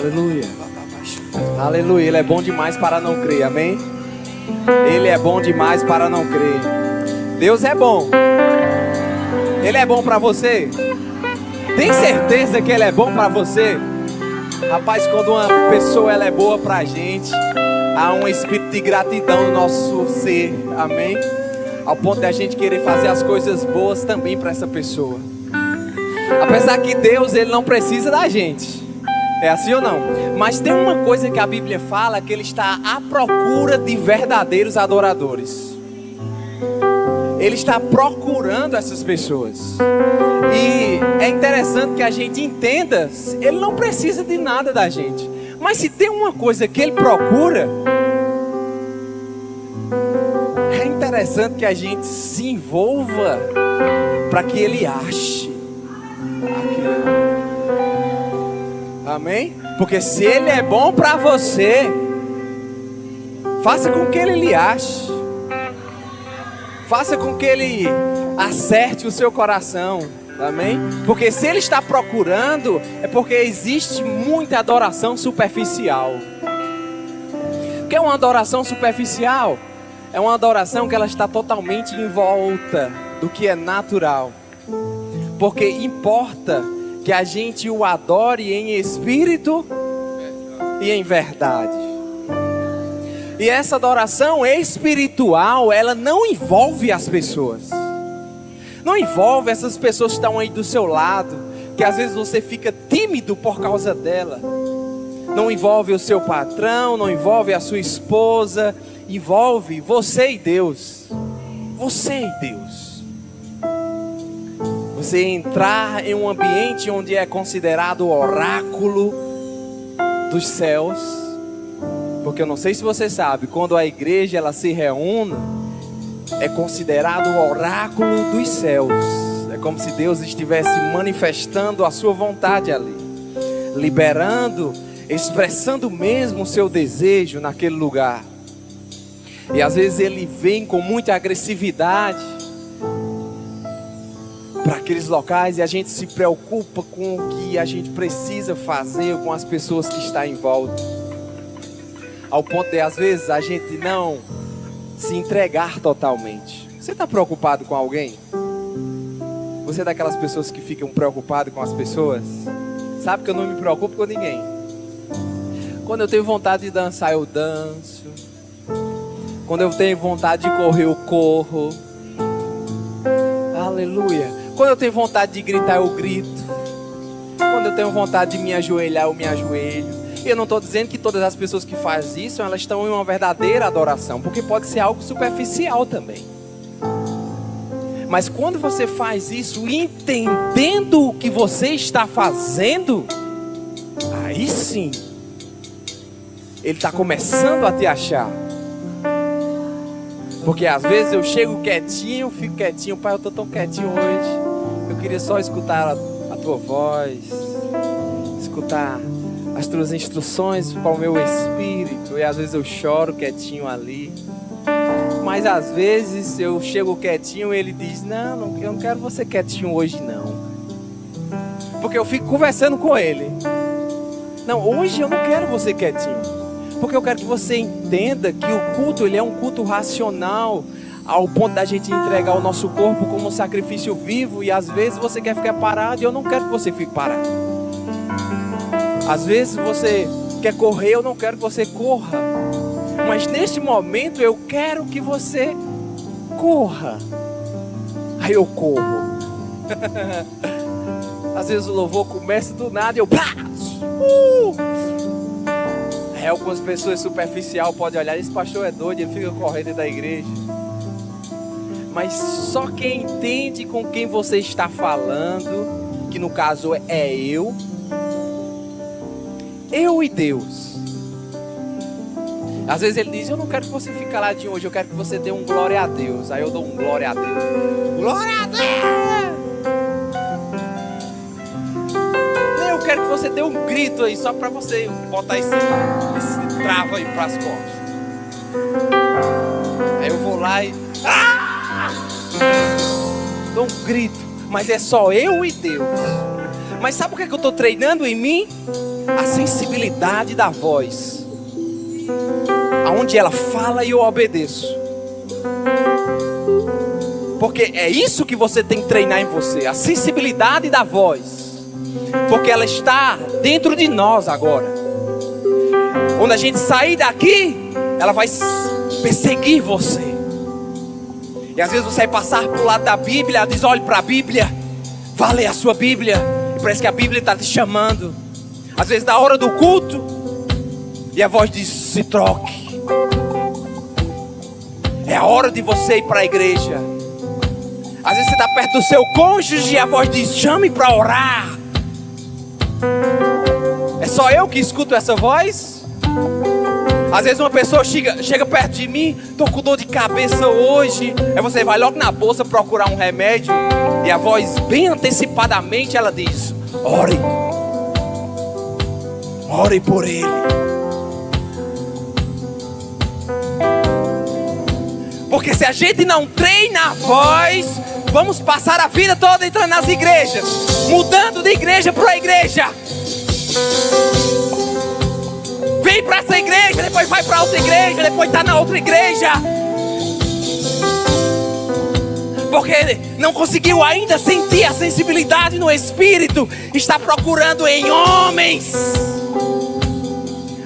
Aleluia. Aleluia. Ele é bom demais para não crer. Amém? Ele é bom demais para não crer. Deus é bom. Ele é bom para você? Tem certeza que Ele é bom para você? Rapaz, quando uma pessoa ela é boa pra gente, há um espírito de gratidão no nosso ser. Amém? Ao ponto de a gente querer fazer as coisas boas também para essa pessoa. Apesar que Deus, Ele não precisa da gente. É assim ou não? Mas tem uma coisa que a Bíblia fala, que Ele está à procura de verdadeiros adoradores. Ele está procurando essas pessoas. E é interessante que a gente entenda, Ele não precisa de nada da gente. Mas se tem uma coisa que Ele procura, é interessante que a gente se envolva para que Ele ache aquilo. Amém? Porque se Ele é bom para você, faça com que Ele lhe ache. Faça com que Ele acerte o seu coração. Amém? Porque se Ele está procurando, é porque existe muita adoração superficial. O que é uma adoração superficial? É uma adoração que ela está totalmente em volta do que é natural. Porque importa que a gente o adore em espírito e em verdade. E essa adoração espiritual, ela não envolve as pessoas. Não envolve essas pessoas que estão aí do seu lado, que às vezes você fica tímido por causa dela. Não envolve o seu patrão, não envolve a sua esposa. Envolve você e Deus. Você e Deus. Você entrar em um ambiente onde é considerado o oráculo dos céus. Porque eu não sei se você sabe, quando a igreja ela se reúne, é considerado o oráculo dos céus. É como se Deus estivesse manifestando a sua vontade ali, liberando, expressando mesmo o seu desejo naquele lugar. E às vezes Ele vem com muita agressividade para aqueles locais, e a gente se preocupa com o que a gente precisa fazer com as pessoas que estão em volta, ao ponto de às vezes a gente não se entregar totalmente. Você está preocupado com alguém? Você é daquelas pessoas que ficam preocupadas com as pessoas? Sabe que eu não me preocupo com ninguém. Quando eu tenho vontade de dançar, eu danço. Quando eu tenho vontade de correr, eu corro. Aleluia. Quando eu tenho vontade de gritar, eu grito. Quando eu tenho vontade de me ajoelhar, eu me ajoelho. E eu não estou dizendo que todas as pessoas que fazem isso, elas estão em uma verdadeira adoração, porque pode ser algo superficial também. Mas quando você faz isso, entendendo o que você está fazendo, aí sim, Ele está começando a te achar. Porque às vezes eu chego quietinho, fico quietinho. Pai, eu estou tão quietinho hoje. Eu queria só escutar a tua voz, escutar as tuas instruções para o meu espírito. E às vezes eu choro quietinho ali. Mas às vezes eu chego quietinho e Ele diz: não, eu não quero você quietinho hoje não. Porque eu fico conversando com Ele. Não, hoje eu não quero você quietinho. Porque eu quero que você entenda que o culto, ele é um culto racional, ao ponto da gente entregar o nosso corpo como um sacrifício vivo. E às vezes você quer ficar parado, e eu não quero que você fique parado. Às vezes você quer correr, eu não quero que você corra. Mas neste momento eu quero que você corra. Aí eu corro. Às vezes o louvor começa do nada e eu... Aí algumas pessoas superficiais podem olhar: esse pastor é doido, ele fica correndo dentro da igreja. Mas só quem entende com quem você está falando, que no caso é eu e Deus. Às vezes Ele diz: eu não quero que você fique caladinho hoje, eu quero que você dê um glória a Deus. Aí eu dou um glória a Deus. Glória a Deus! Eu quero que você dê um grito aí, só para você botar esse trava aí para as costas. Aí eu vou lá e dou um grito. Mas é só eu e Deus. Mas sabe o que eu estou treinando em mim? a sensibilidade da voz, aonde ela fala e eu obedeço. Porque é isso que você tem que treinar em você, a sensibilidade da voz, porque ela está dentro de nós agora. Quando a gente sair daqui, ela vai perseguir você. E às vezes você vai passar pro lado da Bíblia, ela diz: olhe para a Bíblia, vá ler a sua Bíblia. E parece que a Bíblia está te chamando. Às vezes na hora do culto, e a voz diz: se troque. É a hora de você ir para a igreja. Às vezes você está perto do seu cônjuge e a voz diz: chame para orar. É só eu que escuto essa voz? Às vezes uma pessoa chega perto de mim: estou com dor de cabeça hoje. Aí você vai logo na bolsa procurar um remédio, e a voz bem antecipadamente ela diz: ore. Ore por ele. Porque se a gente não treina a voz, vamos passar a vida toda entrando nas igrejas, mudando de igreja para igreja. Vem para essa igreja, depois vai para outra igreja, depois está na outra igreja. Porque não conseguiu ainda sentir a sensibilidade no Espírito. Está procurando em homens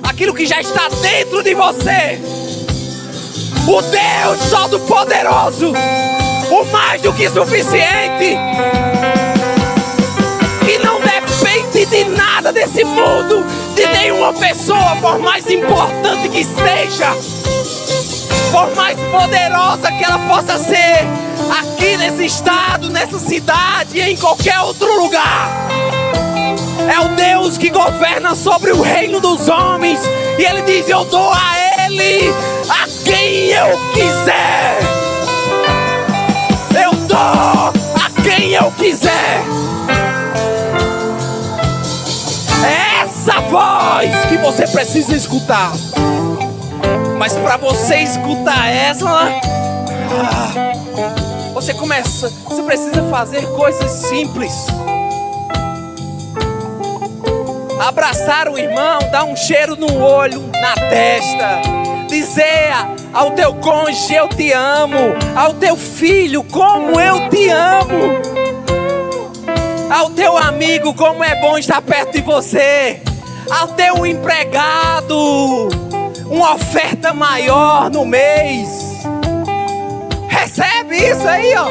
aquilo que já está dentro de você. O Deus Todo-Poderoso, o mais do que suficiente, que não depende de nada desse mundo, de nenhuma pessoa, por mais importante que seja, por mais poderosa que ela possa ser, aqui nesse estado, nessa cidade, em qualquer outro lugar. É o Deus que governa sobre o reino dos homens, e Ele diz: eu dou a Ele a quem eu quiser. Eu dou a quem eu quiser. É essa voz que você precisa escutar. Mas para você escutar essa, você precisa fazer coisas simples. Abraçar o irmão, dar um cheiro no olho, na testa, dizer ao teu cônjuge: eu te amo, ao teu filho: como eu te amo, ao teu amigo: como é bom estar perto de você, ao teu empregado: uma oferta maior no mês. Recebe isso aí, ó.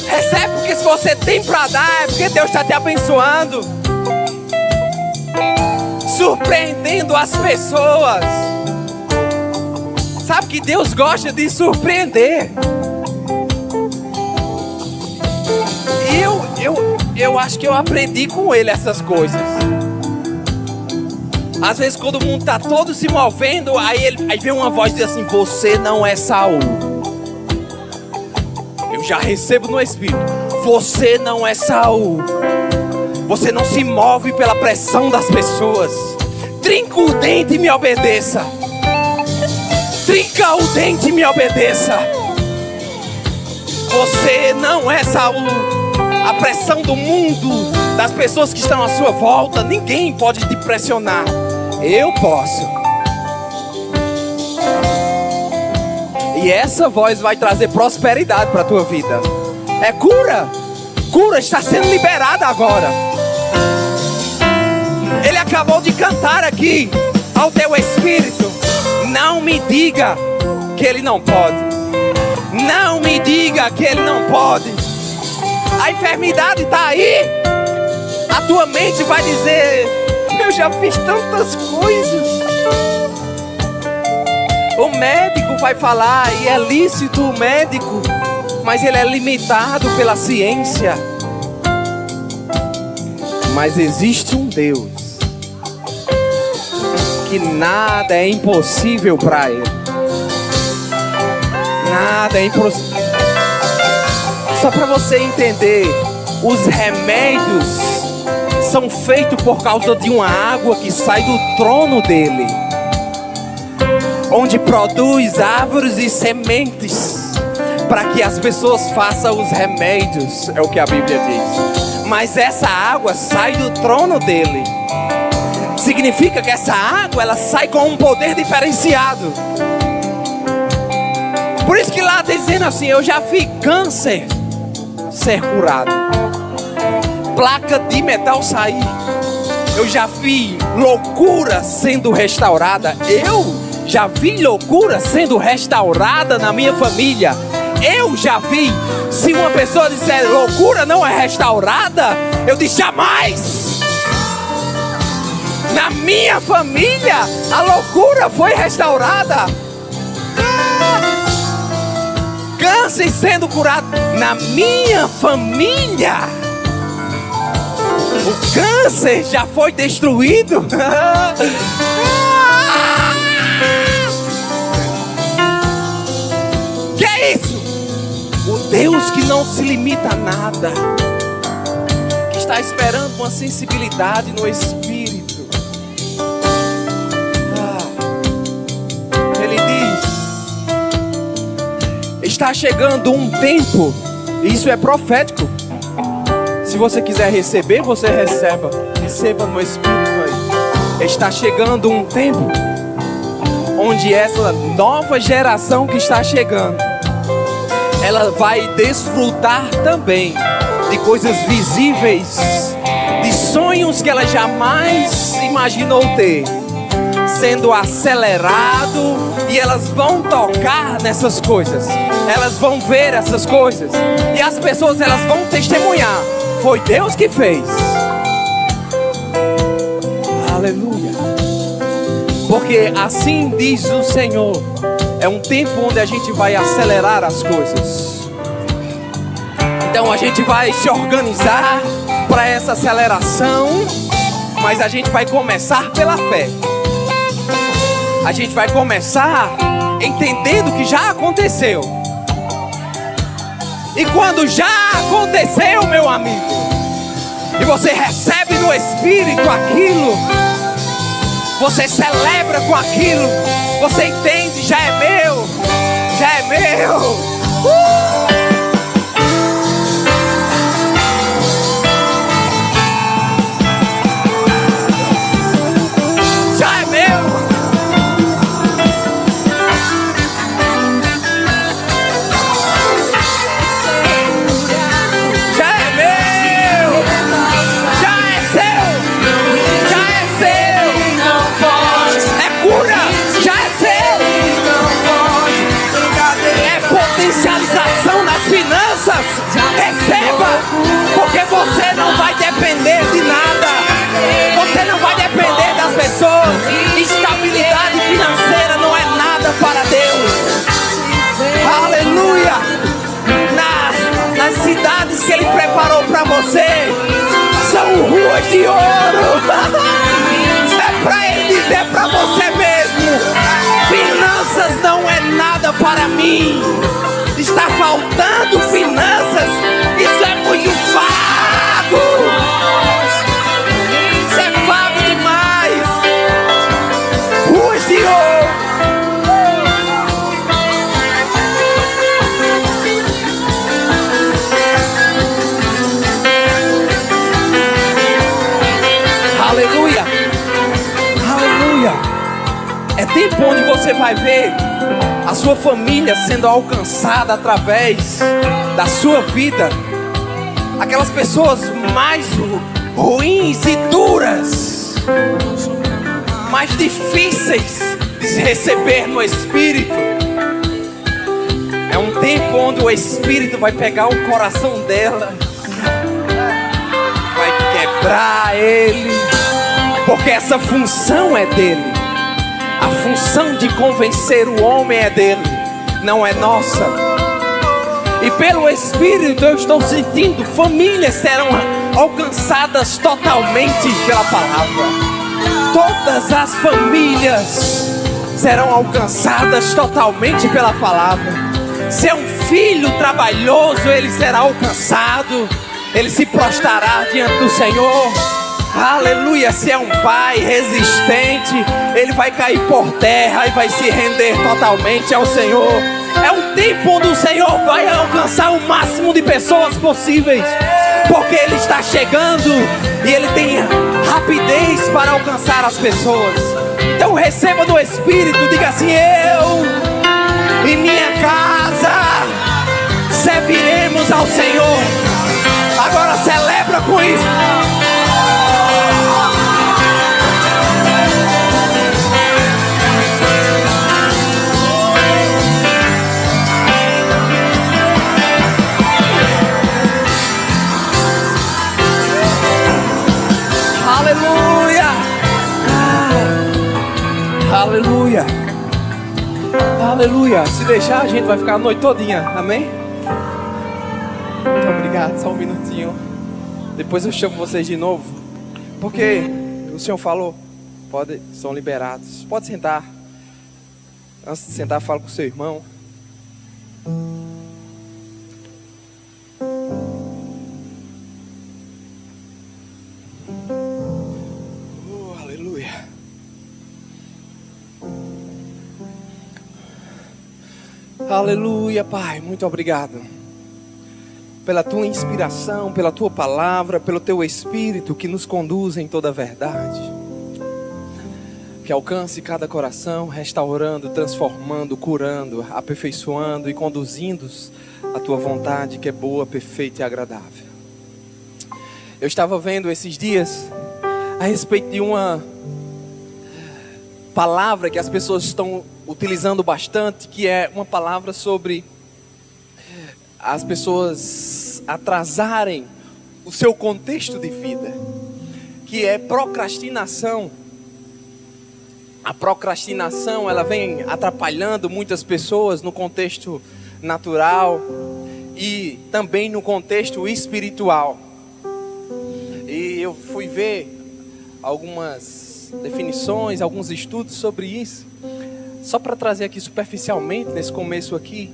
Recebe, porque se você tem para dar, é porque Deus está te abençoando. Surpreendendo as pessoas. Sabe que Deus gosta de surpreender. E eu acho que eu aprendi com Ele essas coisas. Às vezes quando o mundo está todo se movendo, aí vem uma voz e diz assim: você não é Saul. Eu já recebo no Espírito: você não é Saul. Você não se move pela pressão das pessoas. Trinca o dente e me obedeça. Trinca o dente e me obedeça. Você não é Saul. A pressão do mundo, das pessoas que estão à sua volta, ninguém pode te pressionar. Eu posso. E essa voz vai trazer prosperidade para a tua vida. É cura. Cura está sendo liberada agora. Ele acabou de cantar aqui ao teu espírito: não me diga que ele não pode. Não me diga que ele não pode. A enfermidade está aí. A tua mente vai dizer: eu já fiz tantas coisas. O médico vai falar, e é lícito o médico, mas ele é limitado pela ciência. Mas existe um Deus que nada é impossível para Ele. Nada é impossível. Só para você entender, os remédios são feitos por causa de uma água que sai do trono dele, onde produz árvores e sementes para que as pessoas façam os remédios, é o que a Bíblia diz. Mas essa água sai do trono dele. significa que essa água, ela sai com um poder diferenciado. Por isso que lá está dizendo assim: eu já vi câncer ser curado, placa de metal sair, eu já vi loucura sendo restaurada, eu já vi loucura sendo restaurada na minha família. Eu já vi. Se uma pessoa disser loucura não é restaurada, eu disse jamais. Na minha família a loucura foi restaurada. Câncer sendo curado na minha família. O câncer já foi destruído. Que é isso? O Deus que não se limita a nada, que está esperando uma sensibilidade no Espírito. Ele diz: está chegando um tempo, e isso é profético. Se você quiser receber, você receba no Espírito aí. Está chegando um tempo onde essa nova geração que está chegando, ela vai desfrutar também de coisas visíveis, de sonhos que ela jamais imaginou ter, sendo acelerado, e elas vão tocar nessas coisas, elas vão ver essas coisas, e as pessoas, elas vão testemunhar: foi Deus que fez. Aleluia. Porque assim diz o Senhor, é um tempo onde a gente vai acelerar as coisas. Então a gente vai se organizar para essa aceleração, mas a gente vai começar pela fé. A gente vai começar entendendo que já aconteceu. E quando já aconteceu, meu amigo, e você recebe no Espírito aquilo, você celebra com aquilo, você entende: já é meu, já é meu. Já é meu. Já é meu. Já é seu. Já é seu. É cura. Já é seu. É potencialização nas finanças. Receba, porque você não vai depender de nada. Você não vai depender das pessoas. Estabilidade financeira não é nada para Deus. Aleluia. Nas cidades que Ele preparou para você, são ruas de ouro. É para Ele dizer para você mesmo: finanças não é nada para mim. Está faltando finanças. Isso é muito vago. Isso é vago demais. Ruas de ouro. Aleluia. Aleluia. É tempo onde você vai ver a sua família sendo alcançada através da sua vida. Aquelas pessoas mais ruins e duras, mais difíceis de se receber no Espírito. É um tempo onde o Espírito vai pegar o coração dela, vai quebrar ele, porque essa função é dele. A função de convencer o homem é dele, não é nossa. E pelo Espírito eu estou sentindo: famílias serão alcançadas totalmente pela palavra. Todas as famílias serão alcançadas totalmente pela palavra. Se é um filho trabalhoso, ele será alcançado, ele se prostrará diante do Senhor. Aleluia. Se é um pai resistente, ele vai cair por terra e vai se render totalmente ao Senhor. É um tempo onde o Senhor vai alcançar o máximo de pessoas possíveis, porque Ele está chegando e Ele tem rapidez para alcançar as pessoas. Então receba do Espírito, diga assim: eu e minha casa serviremos ao Senhor. Agora celebra com isso. Aleluia! Aleluia! Aleluia! Se deixar, a gente vai ficar a noite todinha, amém? Muito obrigado, só um minutinho. Depois eu chamo vocês de novo, porque o Senhor falou, são liberados. Pode sentar. Antes de sentar, fala com o seu irmão. Aleluia. Aleluia, Pai, muito obrigado pela tua inspiração, pela tua palavra, pelo teu Espírito que nos conduz em toda a verdade, que alcance cada coração, restaurando, transformando, curando, aperfeiçoando e conduzindo-os à tua vontade, que é boa, perfeita e agradável. Eu estava vendo esses dias a respeito de uma palavra que as pessoas estão utilizando bastante, que é uma palavra sobre as pessoas atrasarem o seu contexto de vida, que é procrastinação. A procrastinação, ela vem atrapalhando muitas pessoas no contexto natural e também no contexto espiritual. E eu fui ver algumas definições, alguns estudos sobre isso, só para trazer aqui superficialmente nesse começo aqui.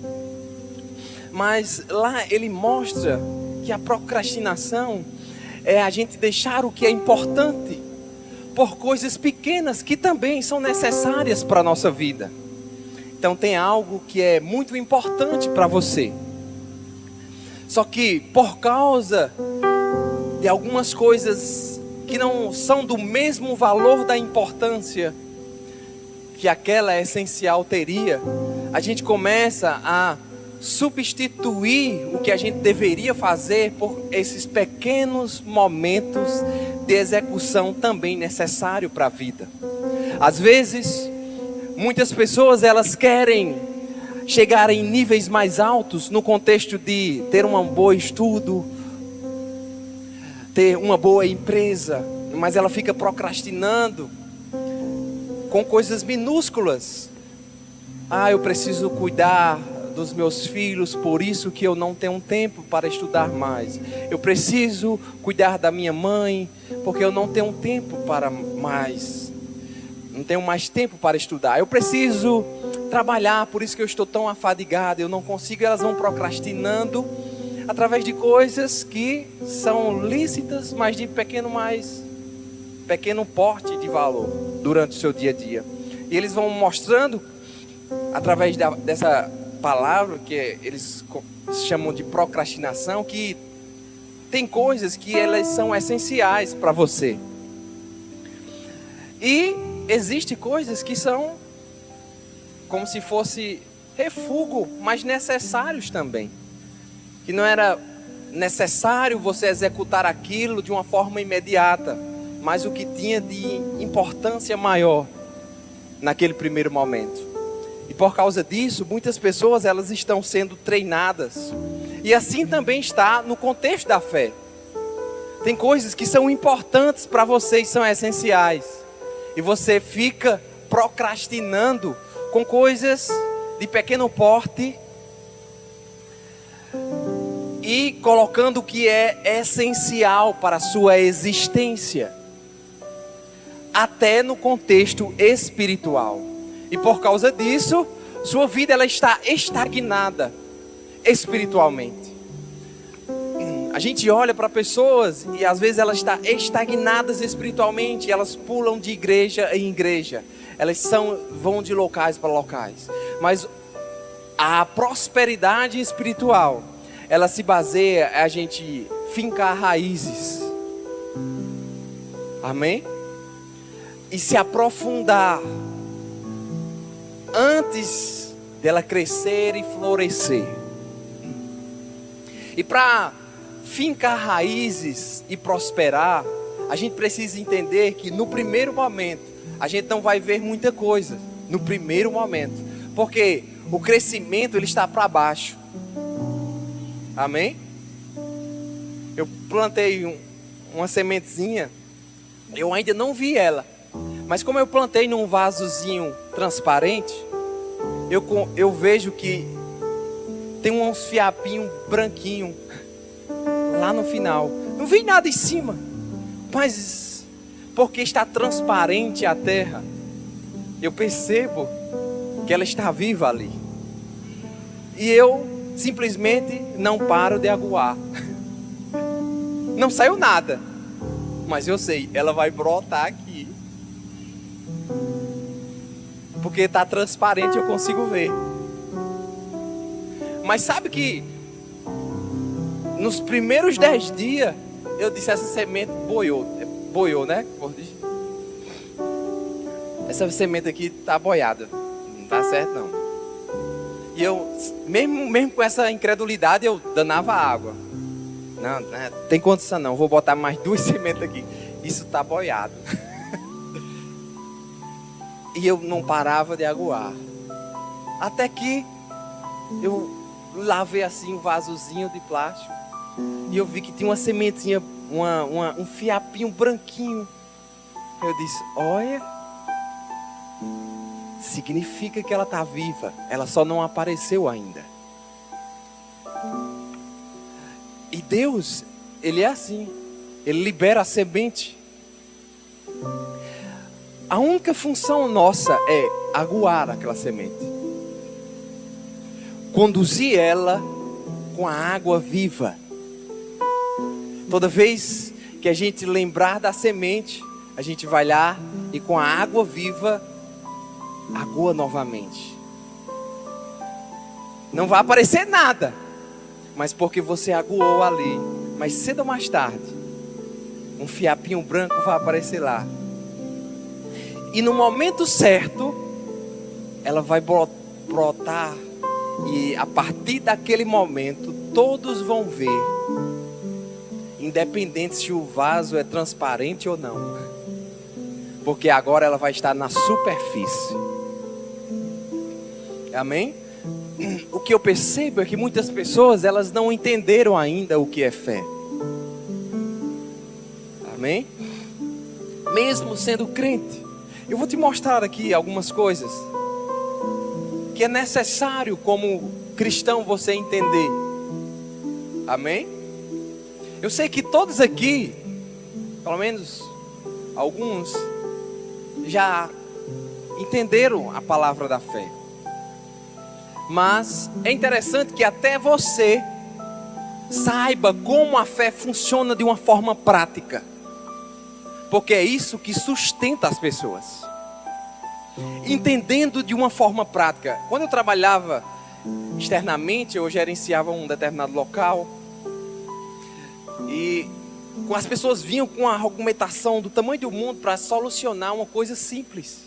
Mas lá ele mostra que a procrastinação é a gente deixar o que é importante por coisas pequenas que também são necessárias para a nossa vida. Então tem algo que é muito importante para você, só que por causa de algumas coisas que não são do mesmo valor da importância que aquela essencial teria, a gente começa a substituir o que a gente deveria fazer por esses pequenos momentos de execução também necessário para a vida. Às vezes, muitas pessoas elas querem chegar em níveis mais altos no contexto de ter um bom estudo, ter uma boa empresa, mas ela fica procrastinando com coisas minúsculas. Eu preciso cuidar dos meus filhos, por isso que eu não tenho tempo para estudar mais. Eu preciso cuidar da minha mãe, porque eu não tenho tempo para mais. Não tenho mais tempo para estudar. Eu preciso trabalhar, por isso que eu estou tão afadigado. Eu não consigo, elas vão procrastinando através de coisas que são lícitas, mas de pequeno porte de valor durante o seu dia a dia. E eles vão mostrando através dessa palavra que eles chamam de procrastinação, que tem coisas que elas são essenciais para você, e existem coisas que são como se fosse refúgio, mas necessários também, que não era necessário você executar aquilo de uma forma imediata, mas o que tinha de importância maior naquele primeiro momento. E por causa disso, muitas pessoas elas estão sendo treinadas. E assim também está no contexto da fé. Tem coisas que são importantes para você e são essenciais. E você fica procrastinando com coisas de pequeno porte e colocando o que é essencial para a sua existência, até no contexto espiritual. E por causa disso, sua vida ela está estagnada espiritualmente. A gente olha para pessoas e às vezes elas estão estagnadas espiritualmente. Elas pulam de igreja em igreja. Elas vão de locais para locais. Mas a prosperidade espiritual, ela se baseia em a gente fincar raízes. Amém? e se aprofundar antes dela crescer e florescer. E para fincar raízes e prosperar, a gente precisa entender que no primeiro momento a gente não vai ver muita coisa. No primeiro momento, porque o crescimento ele está para baixo. Amém? Eu plantei uma sementezinha, eu ainda não vi ela, mas como eu plantei num vasozinho transparente, eu vejo que tem uns fiapinhos branquinhos lá no final. Não vi nada em cima, mas porque está transparente a terra, eu percebo que ela está viva ali. E eu simplesmente não paro de aguar. Não saiu nada, mas eu sei, ela vai brotar aqui. Porque está transparente, eu consigo ver. Mas sabe que nos primeiros 10 dias eu disse, essa semente boiou, né? Essa semente aqui está boiada, não está certo não. E eu, mesmo com essa incredulidade, eu danava água. Não, tem condição não, vou botar mais 2 sementes aqui. Isso está boiado. E eu não parava de aguar. Até que eu lavei assim um vasozinho de plástico. E eu vi que tinha uma sementinha, um fiapinho branquinho. Eu disse, olha, significa que ela está viva. Ela só não apareceu ainda. E Deus, Ele é assim. Ele libera a semente. A única função nossa é aguar aquela semente. Conduzir ela com a água viva. Toda vez que a gente lembrar da semente, a gente vai lá e com a água viva, agoa novamente. Não vai aparecer nada, mas porque você aguou ali, mas cedo ou mais tarde, um fiapinho branco vai aparecer lá. E no momento certo, ela vai brotar. E a partir daquele momento, todos vão ver. Independente se o vaso é transparente ou não. Porque agora ela vai estar na superfície. Amém? O que eu percebo é que muitas pessoas, elas não entenderam ainda o que é fé. Amém? Mesmo sendo crente. Eu vou te mostrar aqui algumas coisas que é necessário como cristão você entender. Amém? Eu sei que todos aqui, pelo menos alguns, já entenderam a palavra da fé. Mas é interessante que até você saiba como a fé funciona de uma forma prática. Porque é isso que sustenta as pessoas. Entendendo de uma forma prática. Quando eu trabalhava externamente, eu gerenciava um determinado local. E as pessoas vinham com a argumentação do tamanho do mundo para solucionar uma coisa simples.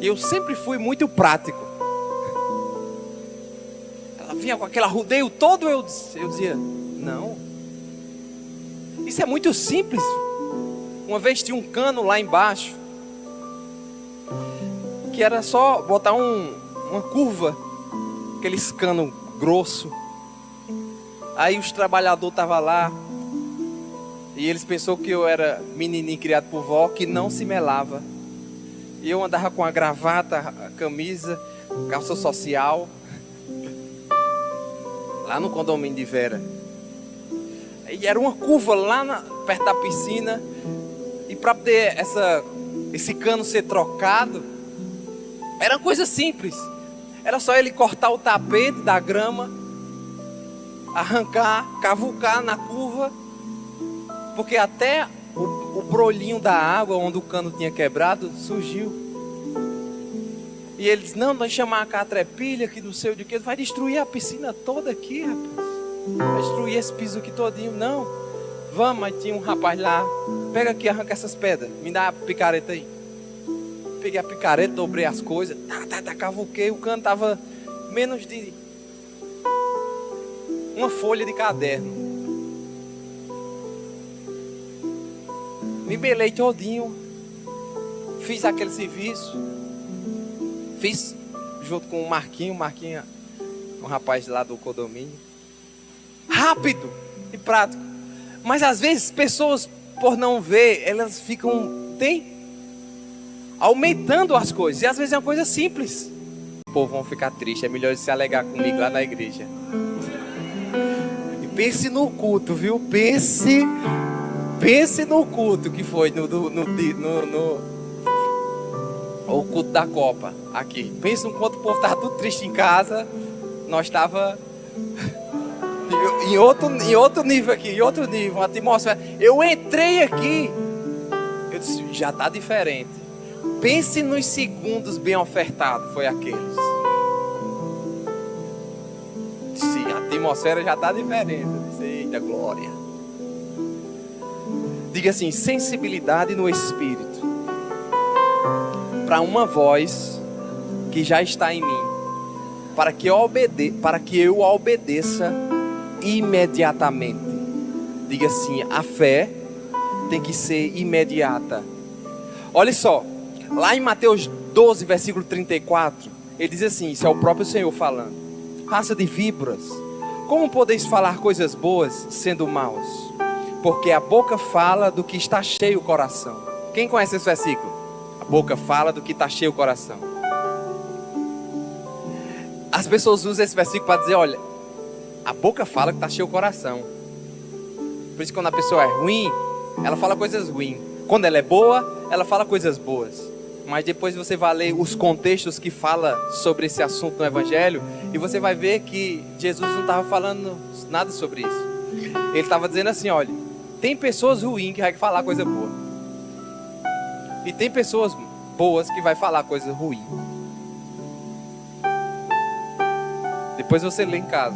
E eu sempre fui muito prático. Ela vinha com aquele arrudeio todo, eu dizia, não. Isso é muito simples. Uma vez tinha um cano lá embaixo, que era só botar uma curva, aqueles cano grosso. Aí os trabalhadores estavam lá, e eles pensaram que eu era menininho criado por vó, que não se melava. E eu andava com a gravata, a camisa, calça social, lá no condomínio de Vera. E era uma curva lá perto da piscina. E para poder esse cano ser trocado, era uma coisa simples. Era só ele cortar o tapete da grama, arrancar, cavucar na curva, porque até o brolhinho da água onde o cano tinha quebrado surgiu. E eles, não, nós chamar a catrepilha que não sei o de que, vai destruir a piscina toda aqui, rapaz. Vai destruir esse piso aqui todinho, não. Vamos, mas tinha um rapaz lá. Pega aqui, arranca essas pedras. Me dá a picareta aí. Peguei a picareta, dobrei as coisas. Cavuquei. O cano tava menos de uma folha de caderno. Me embelei todinho. Fiz aquele serviço. Fiz junto com o Marquinho. Um rapaz lá do condomínio. Rápido e prático. Mas às vezes pessoas, por não ver, elas ficam aumentando as coisas. E às vezes é uma coisa simples. O povo vão ficar triste. É melhor se alegar comigo lá na igreja. E pense no culto, viu? Pense no culto que foi o culto da Copa aqui. Pense no quanto o povo estava tudo triste em casa. Nós estava em outro nível aqui, em outro nível, uma atmosfera. Eu entrei aqui, eu disse, já está diferente. Pense nos segundos bem ofertados, foi aqueles. Sim, a atmosfera já está diferente. Eu disse, eita glória. Diga assim, sensibilidade no espírito. Para uma voz que já está em mim. Para que eu obedeça imediatamente. Diga assim, a fé tem que ser imediata. Olha só, lá em Mateus 12, versículo 34, ele diz assim, isso é o próprio Senhor falando. Raça de víboras, como podeis falar coisas boas sendo maus? Porque a boca fala do que está cheio o coração. Quem conhece esse versículo? A boca fala do que está cheio o coração. As pessoas usam esse versículo para dizer, olha, a boca fala que está cheio o coração. Por isso que quando a pessoa é ruim, ela fala coisas ruins. Quando ela é boa, ela fala coisas boas. Mas depois você vai ler os contextos que fala sobre esse assunto no Evangelho, e você vai ver que Jesus não estava falando nada sobre isso. Ele estava dizendo assim, olha, tem pessoas ruins que vai falar coisa boa. E tem pessoas boas que vai falar coisa ruim. Depois você lê em casa,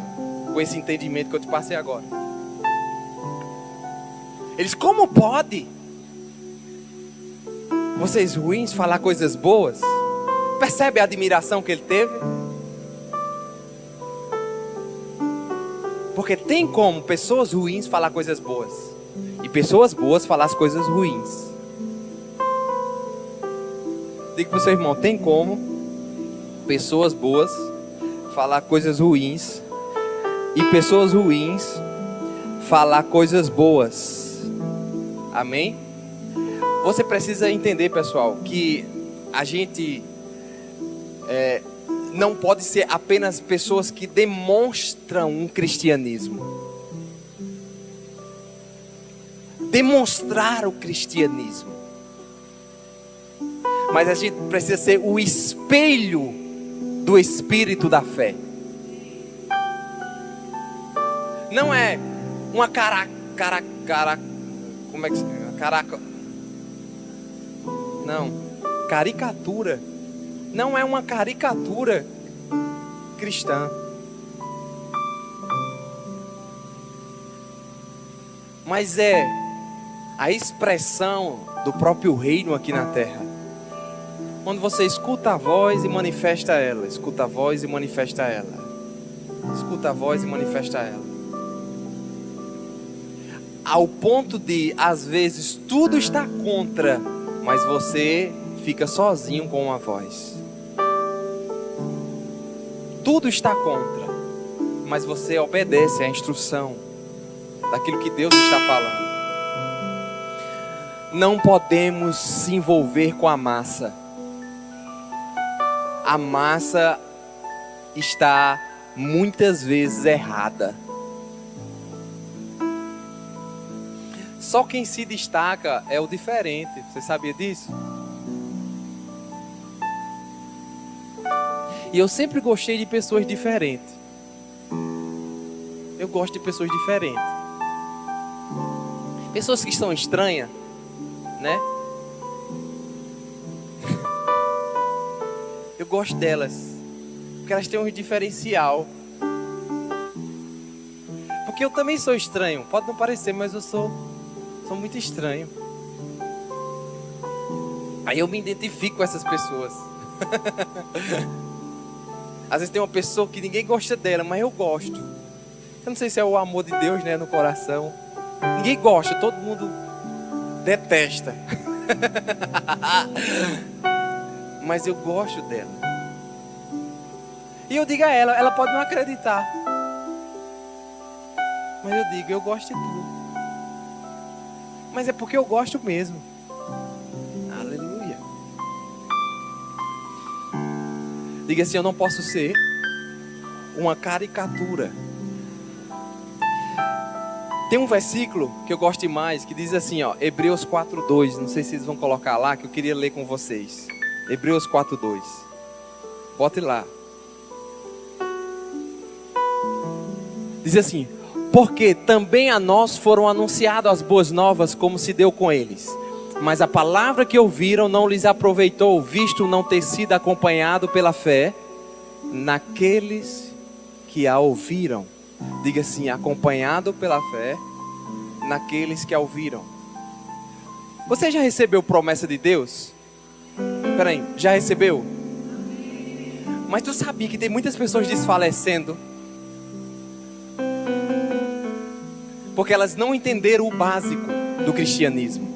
com esse entendimento que eu te passei agora. Eles, como pode vocês ruins falar coisas boas? Percebe a admiração que ele teve? Porque tem como pessoas ruins falar coisas boas, e pessoas boas falar as coisas ruins. Diga para o seu irmão, tem como pessoas boas falar coisas ruins e pessoas ruins falar coisas boas. Amém? Você precisa entender, pessoal, que a gente não pode ser apenas pessoas que demonstram um cristianismo. Demonstrar o cristianismo. Mas a gente precisa ser o espelho do espírito da fé. Não é uma como é que se chama? Não, caricatura. Não é uma caricatura cristã. Mas é a expressão do próprio reino aqui na terra. Quando você escuta a voz e manifesta ela. Escuta a voz e manifesta ela. Escuta a voz e manifesta ela. Ao ponto de, às vezes, tudo está contra, mas você fica sozinho com uma voz. Tudo está contra, mas você obedece à instrução daquilo que Deus está falando. Não podemos se envolver com a massa. A massa está muitas vezes errada. Só quem se destaca é o diferente. Você sabia disso? E eu sempre gostei de pessoas diferentes. Eu gosto de pessoas diferentes. Pessoas que são estranhas, né? Eu gosto delas, porque elas têm um diferencial. Porque eu também sou estranho. Pode não parecer, mas eu sou. são muito estranhos. Aí eu me identifico com essas pessoas. Às vezes tem uma pessoa que ninguém gosta dela, mas eu gosto. Eu não sei se é o amor de Deus, né, no coração. Ninguém gosta, todo mundo detesta. Mas eu gosto dela. E eu digo a ela, ela pode não acreditar. Mas eu digo, eu gosto de tu. Mas é porque eu gosto mesmo. Aleluia. Diga assim, eu não posso ser uma caricatura. Tem um versículo que eu gosto demais, que diz assim, ó, Hebreus 4:2. Não sei se vocês vão colocar lá, que eu queria ler com vocês. Hebreus 4:2. Bote lá. Diz assim: porque também a nós foram anunciadas as boas novas, como se deu com eles. Mas a palavra que ouviram não lhes aproveitou, visto não ter sido acompanhado pela fé naqueles que a ouviram. Diga assim, acompanhado pela fé naqueles que a ouviram. Você já recebeu promessa de Deus? Peraí, já recebeu? Mas tu sabia que tem muitas pessoas desfalecendo? Porque elas não entenderam o básico do cristianismo.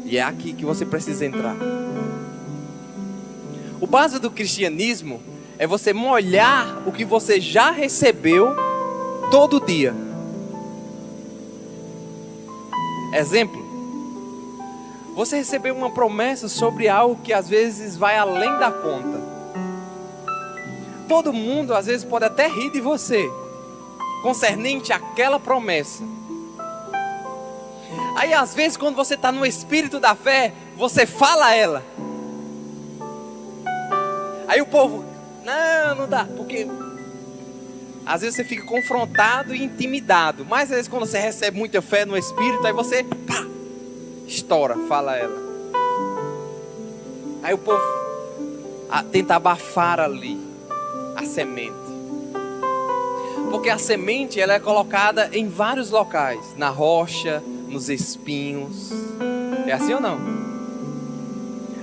E é aqui que você precisa entrar. O básico do cristianismo é você molhar o que você já recebeu todo dia. Exemplo. Você recebeu uma promessa sobre algo que às vezes vai além da conta. Todo mundo às vezes pode até rir de você, concernente àquela promessa. Aí às vezes quando você está no espírito da fé, você fala ela. Aí o povo, não dá, porque às vezes você fica confrontado e intimidado. Mas às vezes quando você recebe muita fé no espírito, aí você, pá, estoura, fala ela. Aí o povo tenta abafar ali a semente. Porque a semente ela é colocada em vários locais. Na rocha, nos espinhos. É assim ou não?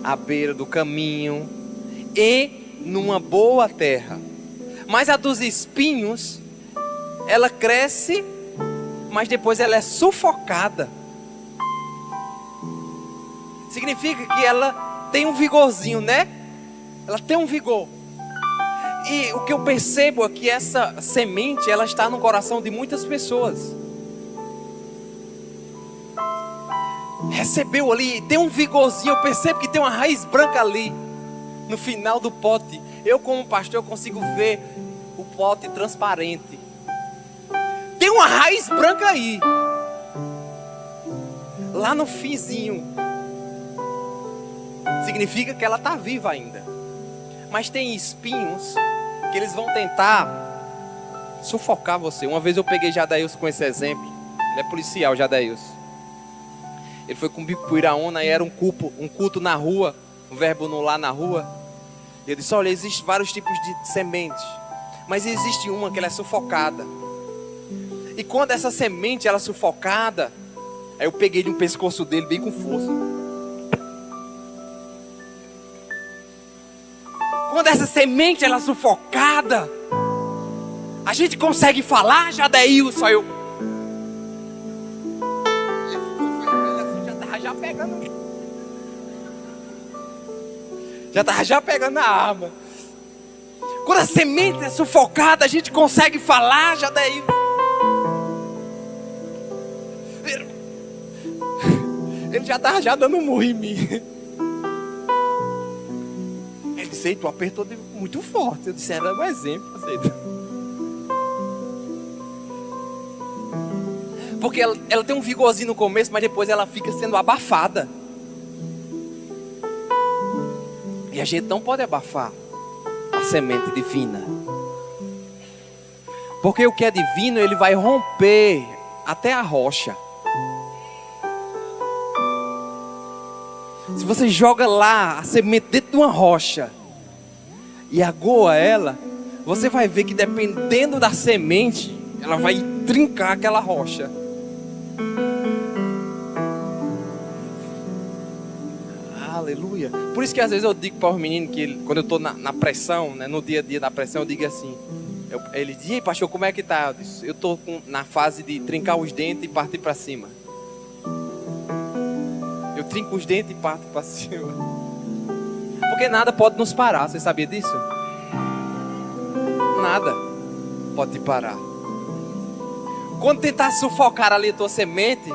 À beira do caminho. E numa boa terra. Mas a dos espinhos, ela cresce, mas depois ela é sufocada. Significa que ela tem um vigorzinho, né? Ela tem um vigor. E o que eu percebo é que essa semente, ela está no coração de muitas pessoas. Recebeu ali, tem um vigorzinho, eu percebo que tem uma raiz branca ali, no final do pote. Eu como pastor, eu consigo ver o pote transparente. Tem uma raiz branca aí, lá no finzinho. Significa que ela está viva ainda. Mas tem espinhos que eles vão tentar sufocar você. Uma vez eu peguei Jadaíus com esse exemplo. Ele é policial, Jadaíus. Ele foi com Bipuiraona e era um culto na rua, um verbo no lá na rua. E eu disse, olha, existem vários tipos de sementes, mas existe uma que ela é sufocada. E quando essa semente ela é sufocada, aí eu peguei no pescoço dele bem com força. Quando essa semente ela é sufocada, a gente consegue falar, Jadaíus, só eu. Já estava pegando a arma. Quando a semente é sufocada, a gente consegue falar, Jadaíus. Ele já estava dando um murro em mim. Ele disse, tu apertou muito forte. Eu disse, era um exemplo. Porque ela tem um vigorzinho no começo, mas depois ela fica sendo abafada. E a gente não pode abafar a semente divina. Porque o que é divino, ele vai romper até a rocha. Se você joga lá a semente dentro de uma rocha e agoa ela, você vai ver que dependendo da semente, ela vai trincar aquela rocha. Aleluia. Por isso que às vezes eu digo para os meninos que quando eu estou na pressão, né, no dia a dia da pressão, eu digo assim. Ele diz: "Ei, pastor, como é que tá?" Eu estou na fase de trincar os dentes e partir para cima. Eu trinco os dentes e parto para cima. Porque nada pode nos parar. Você sabia disso? Nada pode te parar. Quando tentar sufocar ali a tua semente,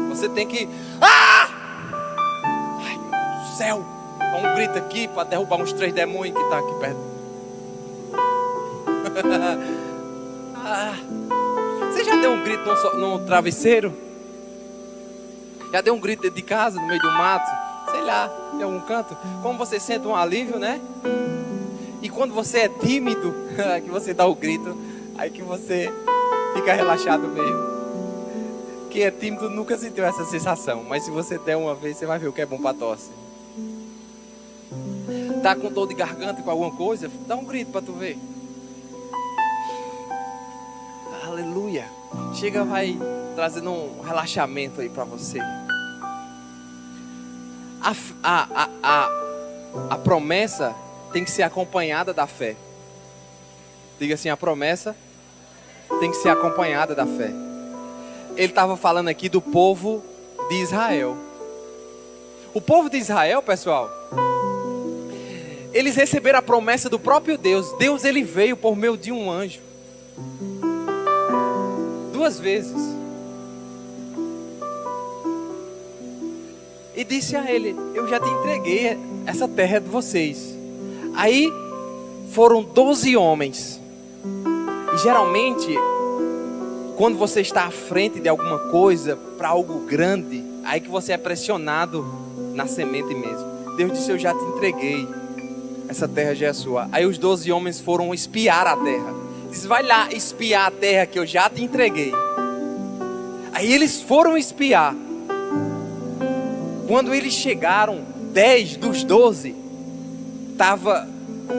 você tem que... Ah! Ai, meu Deus do céu! Dá um grito aqui para derrubar uns 3 demônios que estão aqui perto. Você já deu um grito no travesseiro? Já deu um grito dentro de casa, no meio do mato? Sei lá, em algum canto? Como você sente um alívio, né? E quando você é tímido, que você dá o grito, aí que você fica relaxado mesmo. Quem é tímido nunca sentiu essa sensação, mas se você der uma vez, você vai ver o que é bom para tosse. Tá com dor de garganta, com alguma coisa? Dá um grito para tu ver. Aleluia. Chega, vai trazendo um relaxamento aí para você. A promessa tem que ser acompanhada da fé. Diga assim: a promessa tem que ser acompanhada da fé. Ele estava falando aqui do povo de Israel. O povo de Israel, pessoal, eles receberam a promessa do próprio Deus. Deus, ele veio por meio de um anjo 2 vezes e disse a ele: eu já te entreguei essa terra de vocês. Aí foram 12 homens. E geralmente, quando você está à frente de alguma coisa, para algo grande, aí que você é pressionado na semente mesmo. Deus disse: eu já te entreguei, essa terra já é sua. Aí os 12 homens foram espiar a terra. Diz: vai lá espiar a terra que eu já te entreguei. Aí eles foram espiar. Quando eles chegaram, 10 dos 12 estava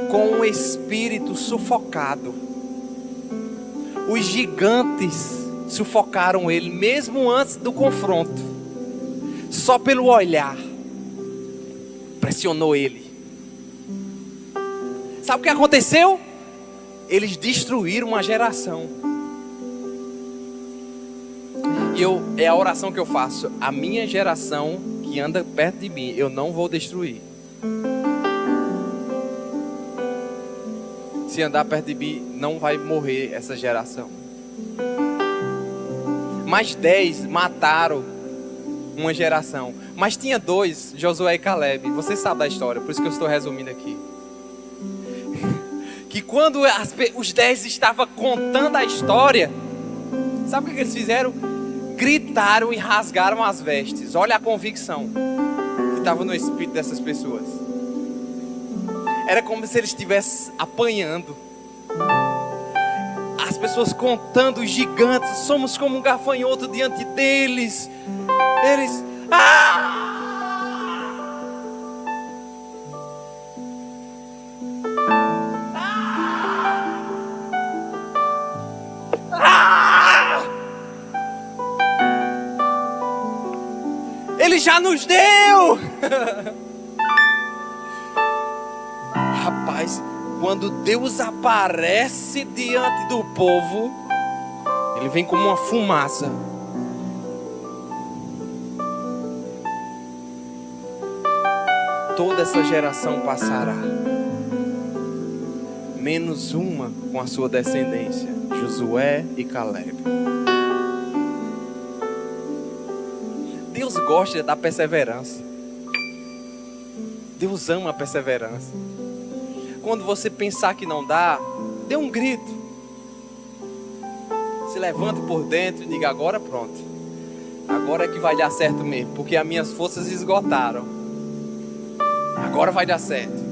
com o espírito sufocado. Os gigantes sufocaram ele, mesmo antes do confronto. Só pelo olhar pressionou ele. Sabe o que aconteceu? Eles destruíram uma geração. E é a oração que eu faço: a minha geração que anda perto de mim, eu não vou destruir. Se andar perto de mim, não vai morrer essa geração. Mais 10 mataram uma geração. Mas tinha 2, Josué e Caleb. Você sabe da história, por isso que eu estou resumindo aqui. Que quando os 10 estavam contando a história, sabe o que eles fizeram? Gritaram e rasgaram as vestes. Olha a convicção que estava no espírito dessas pessoas. Era como se eles estivessem apanhando. As pessoas contando os gigantes. Somos como um gafanhoto diante deles. Eles... Ele já nos deu. Rapaz, quando Deus aparece diante do povo, ele vem como uma fumaça. Toda essa geração passará, menos uma com a sua descendência, Josué e Caleb. Deus gosta da perseverança. Deus ama a perseverança. Quando você pensar que não dá, dê um grito. Se levante por dentro e diga: agora pronto. Agora é que vai dar certo mesmo, porque as minhas forças esgotaram. Agora vai dar certo.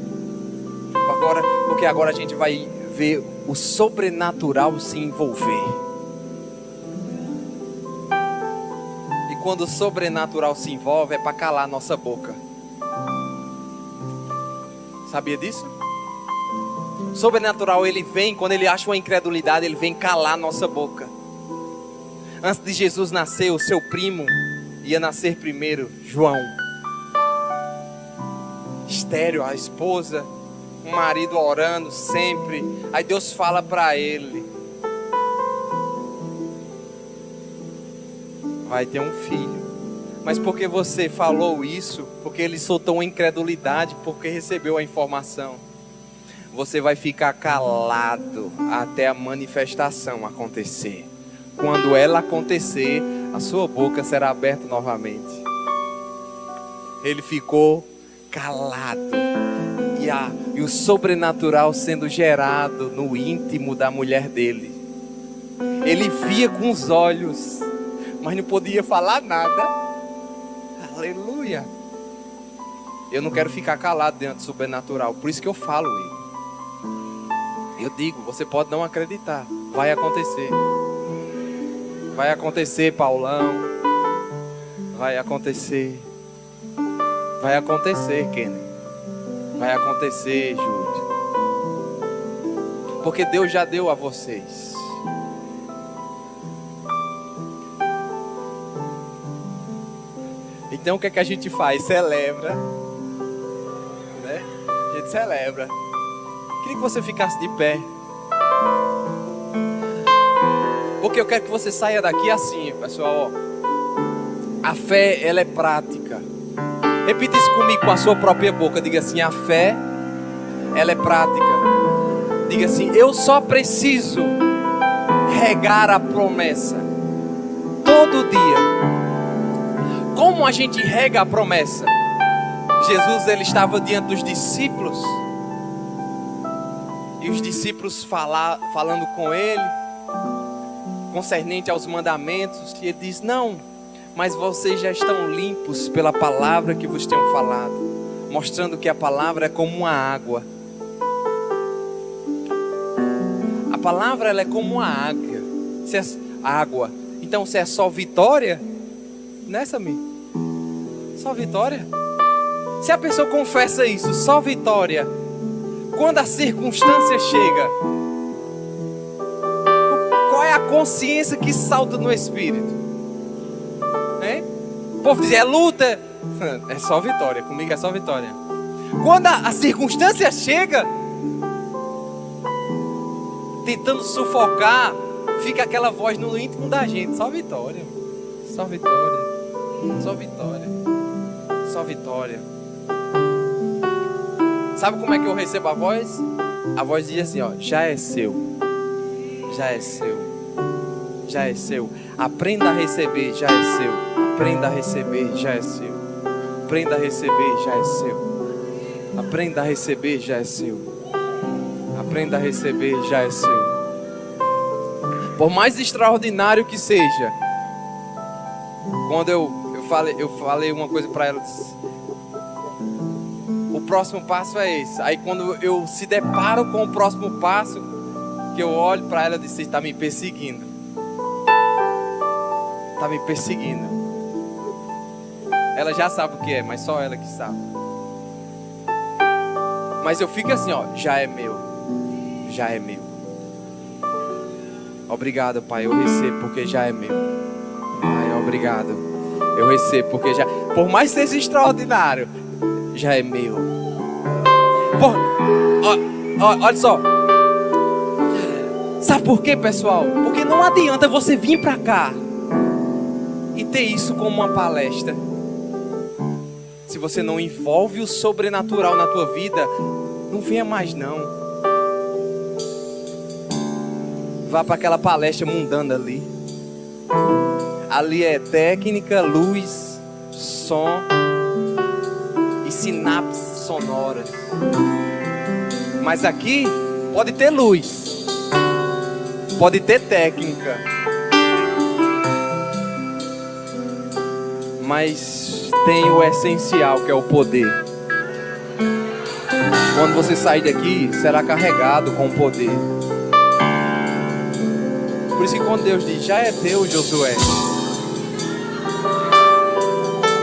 Porque agora a gente vai ver o sobrenatural se envolver. Quando o sobrenatural se envolve, é para calar a nossa boca. Sabia disso? O sobrenatural, ele vem, quando ele acha uma incredulidade, ele vem calar a nossa boca. Antes de Jesus nascer, o seu primo ia nascer primeiro, João. estéril, a esposa, o marido orando sempre. Aí Deus fala para ele: vai ter um filho. Mas porque você falou isso, porque ele soltou uma incredulidade, porque recebeu a informação, você vai ficar calado até a manifestação acontecer. Quando ela acontecer, a sua boca será aberta novamente. Ele ficou calado. E o sobrenatural sendo gerado no íntimo da mulher dele. Ele via com os olhos, mas não podia falar nada. Aleluia. Eu não quero ficar calado diante do sobrenatural. Por isso que eu falo ele. Eu digo, você pode não acreditar, vai acontecer. Vai acontecer, Paulão. Vai acontecer. Vai acontecer, Kenny. Vai acontecer, Júlio. Porque Deus já deu a vocês. Então o que é que a gente faz? Celebra, né? A gente celebra. Queria que você ficasse de pé, porque eu quero que você saia daqui assim, pessoal. A fé, ela é prática. Repita isso comigo com a sua própria boca. Diga assim: a fé, ela é prática. Diga assim: eu só preciso regar a promessa todo dia. Como a gente rega a promessa? Jesus, ele estava diante dos discípulos, e os discípulos falando com ele concernente aos mandamentos, e ele diz: não, mas vocês já estão limpos pela palavra que vos tenho falado, mostrando que a palavra é como uma água. A palavra, ela é como uma água. Se é água, então se é só vitória, né, Samir? Só vitória? Se a pessoa confessa isso, só vitória, quando a circunstância chega, qual é a consciência que salta no espírito? Hein? O povo diz: é luta. É só vitória, comigo é só vitória. Quando a circunstância chega, tentando sufocar, fica aquela voz no íntimo da gente: só vitória, só vitória, só vitória, só vitória. Sabe como é que eu recebo a voz? A voz diz assim, ó: já é seu, já é seu, já é seu. Aprenda a receber, já é seu. Aprenda a receber, já é seu. Aprenda a receber, já é seu. Aprenda a receber, já é seu. Aprenda a receber, já é seu. Por mais extraordinário que seja, quando eu falei uma coisa para ela, disse: o próximo passo é esse. Aí quando eu se deparo com o próximo passo, que eu olho para ela e disse: está me perseguindo. Está me perseguindo. Ela já sabe o que é, mas só ela que sabe. Mas eu fico assim, ó: já é meu, já é meu. Obrigado, Pai, eu recebo porque já é meu. Pai, obrigado, eu recebo porque já, por mais que seja extraordinário, já é meu. Olha só. Sabe por quê, pessoal? Porque não adianta você vir pra cá e ter isso como uma palestra, se você não envolve o sobrenatural na tua vida. Não venha mais não. Vá para aquela palestra mundana ali. Ali é técnica, luz, som e sinapses sonoras. Mas aqui pode ter luz, pode ter técnica, mas tem o essencial, que é o poder. Quando você sair daqui, será carregado com poder. Por isso que quando Deus diz: já é teu, Josué,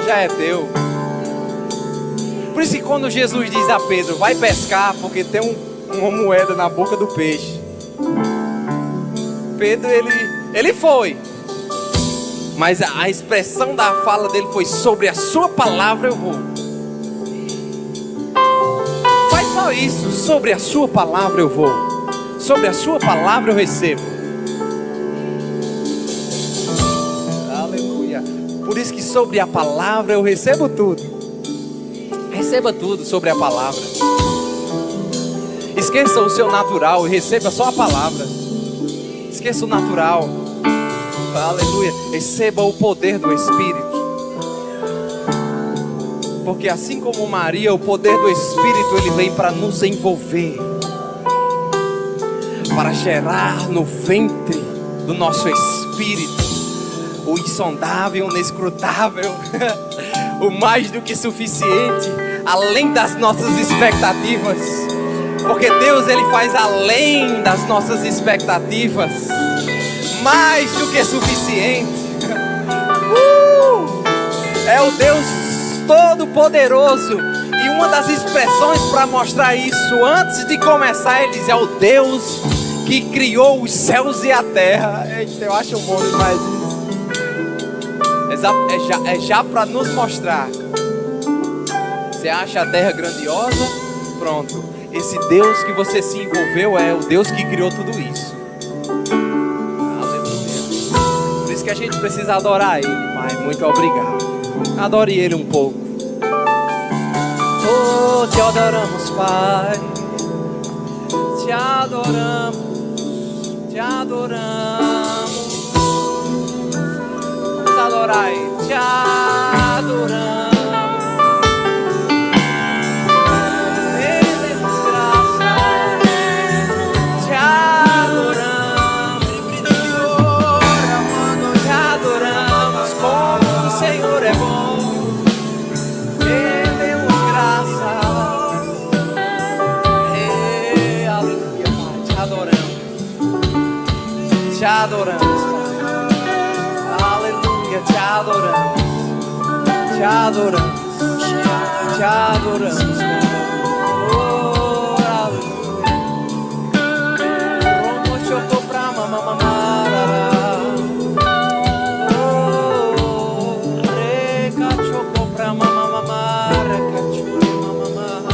já é teu. Por isso que quando Jesus diz a Pedro: vai pescar, porque tem uma moeda na boca do peixe, Pedro ele foi, mas a expressão da fala dele foi: sobre a sua palavra eu vou. Só isso. Sobre a sua palavra eu vou. Sobre a sua palavra eu recebo. Aleluia. Por isso que sobre a palavra eu recebo tudo. Receba tudo sobre a palavra. Esqueça o seu natural e receba só a palavra. Esqueça o natural. Aleluia. Receba o poder do Espírito. Porque assim como Maria, o poder do Espírito, ele vem para nos envolver, para gerar no ventre do nosso espírito o insondável, o inescrutável, o mais do que suficiente, além das nossas expectativas. Porque Deus, ele faz além das nossas expectativas, mais do que suficiente. É o Deus Todo-Poderoso. E uma das expressões para mostrar isso, antes de começar, ele diz: é o Deus que criou os céus e a terra. Eita, eu acho bom demais isso. É já para nos mostrar. Você acha a terra grandiosa? Pronto. Esse Deus que você se envolveu é o Deus que criou tudo isso. Aleluia. Por isso que a gente precisa adorar Ele. Pai, muito obrigado. Adore Ele um pouco. Oh, te adoramos, Pai. Te adoramos. Te adoramos. Vamos adorar Ele. Te adoramos. Te adoramos, Pai. Aleluia, te adoramos. Te adoramos. Te adoramos, Pai. Oh, aleluia. Como chocou pra mamamamara. Oh, reca chocou pra mamamamara. Cachorro mamamara.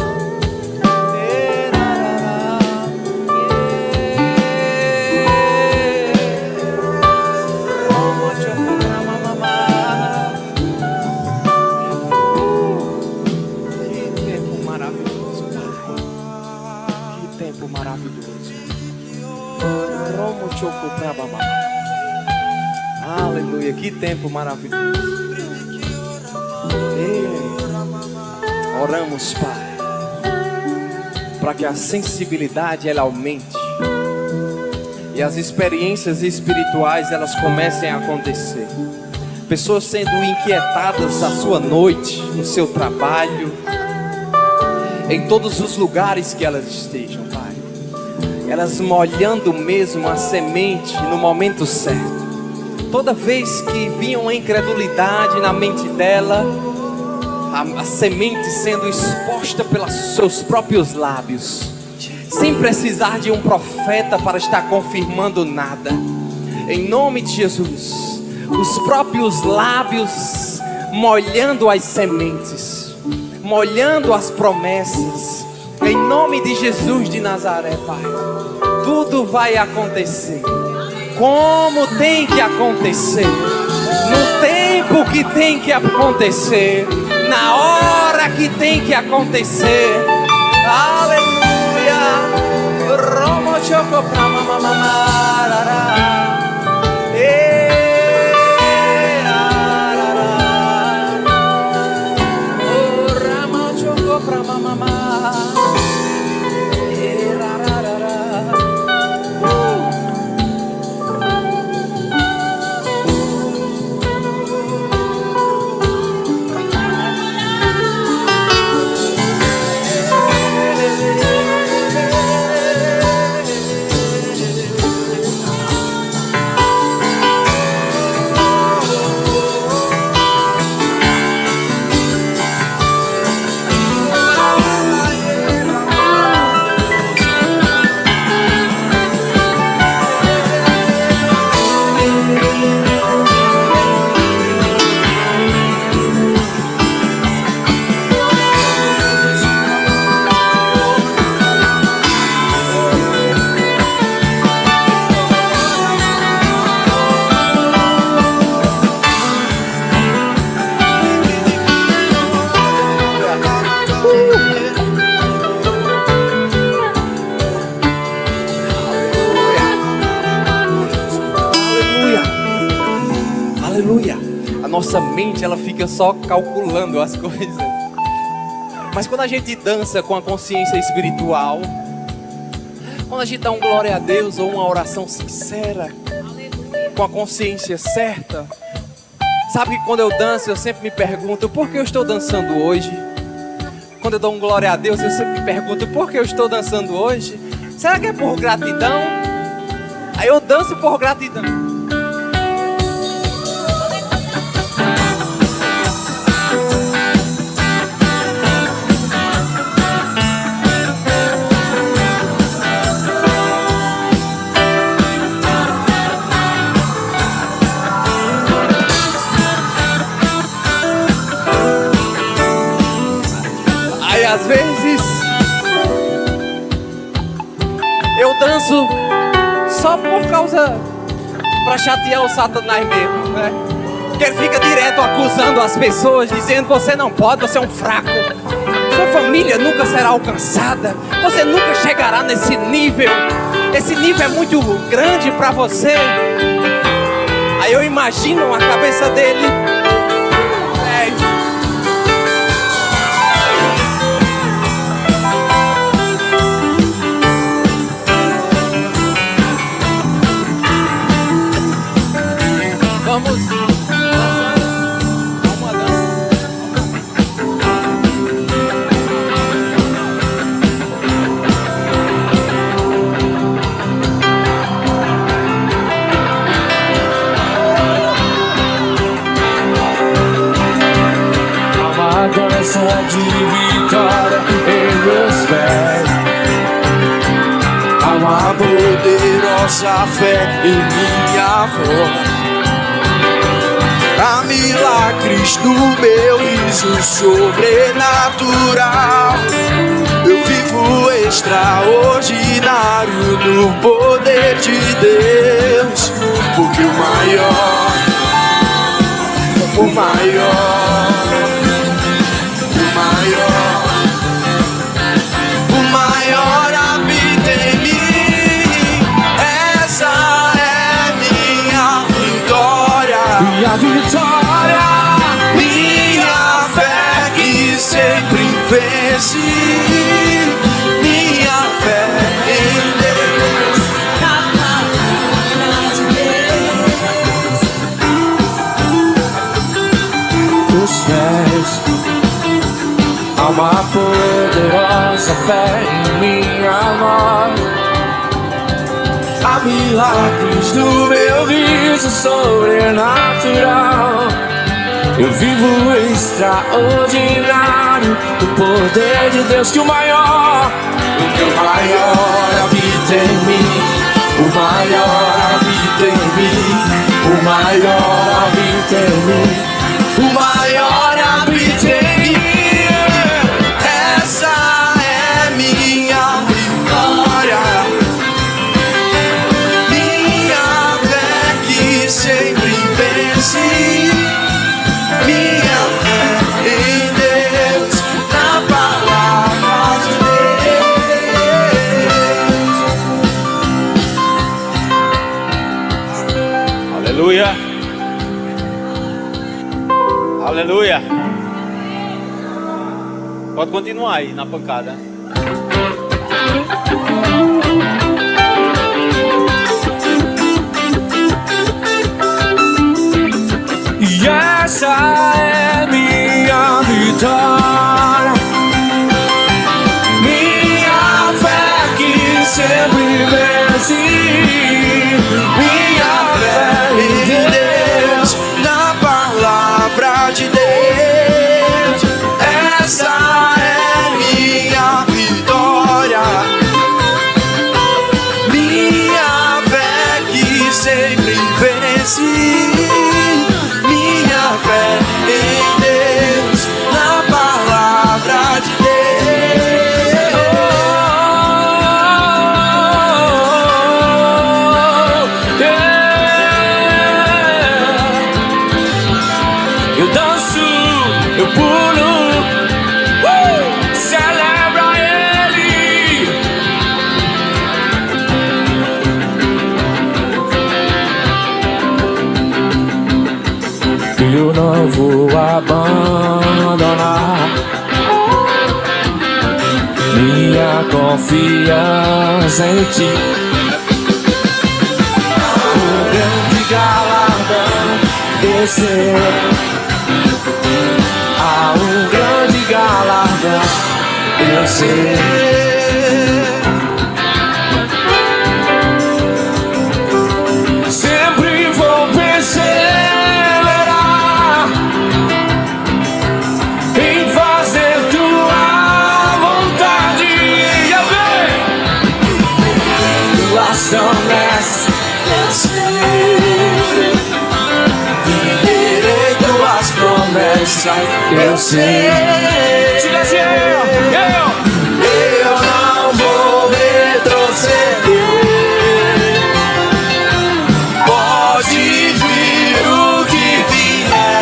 Aleluia, que tempo maravilhoso. Oramos, Pai, para que a sensibilidade ela aumente e as experiências espirituais elas comecem a acontecer. Pessoas sendo inquietadas a sua noite, no seu trabalho, em todos os lugares que elas estejam, Pai. Elas molhando mesmo a semente no momento certo. Toda vez que vinha uma incredulidade na mente dela, a semente sendo exposta pelos seus próprios lábios, sem precisar de um profeta para estar confirmando nada. Em nome de Jesus, os próprios lábios molhando as sementes, molhando as promessas. Em nome de Jesus de Nazaré, Pai, tudo vai acontecer como tem que acontecer, no tempo que tem que acontecer, na hora que tem que acontecer. Aleluia. Romo choco pra mamamamara. ela fica só calculando as coisas. Mas quando a gente dança com a consciência espiritual, quando a gente dá um glória a Deus ou uma oração sincera, com a consciência certa, sabe que quando eu danço eu sempre me pergunto: por que eu estou dançando hoje? Quando eu dou um glória a Deus eu sempre me pergunto: por que eu estou dançando hoje? Será que é por gratidão? Aí eu danço por gratidão. Às vezes eu danço só por causa, pra chatear o Satanás mesmo, né? Porque ele fica direto acusando as pessoas, dizendo: você não pode, você é um fraco, sua família nunca será alcançada, você nunca chegará nesse nível, esse nível é muito grande pra você. Aí eu imagino a cabeça dele. Vamos uma dança. Há uma dança de vitória em meus pés. Há uma poderosa fé em minha voz. Há milagres no meu riso sobrenatural. Eu vivo extraordinário no poder de Deus. Porque o maior habita em mim. Essa é minha vitória. Minha vitória, minha fé que sempre vence, minha fé em Deus, na palavra de Deus. Os pés, há uma poderosa fé em minha voz. Há milagres no meu riso sobrenatural. Eu vivo extraordinário no poder de Deus. Que o maior habita em mim. O maior habita em mim. O maior habita em mim. O maior habita em mim. Essa é minha vitória. Sempre vence, minha fé em Deus, na palavra de Deus. Aleluia, aleluia. Pode continuar aí na pancada. E essa é minha vitória, minha fé que sempre vence, minha fé em Deus, na palavra de Deus. Essa é minha vitória, minha fé que sempre vence, minha fé em confiança em ti. Um grande galardão desceu. Há um grande galardão, eu sei. Sempre vou perseverar em fazer tua vontade. Tuas promessas, eu sei. Viverei tuas promessas, eu sei. Diga assim, eu não vou retroceder. Pode vir o que vier.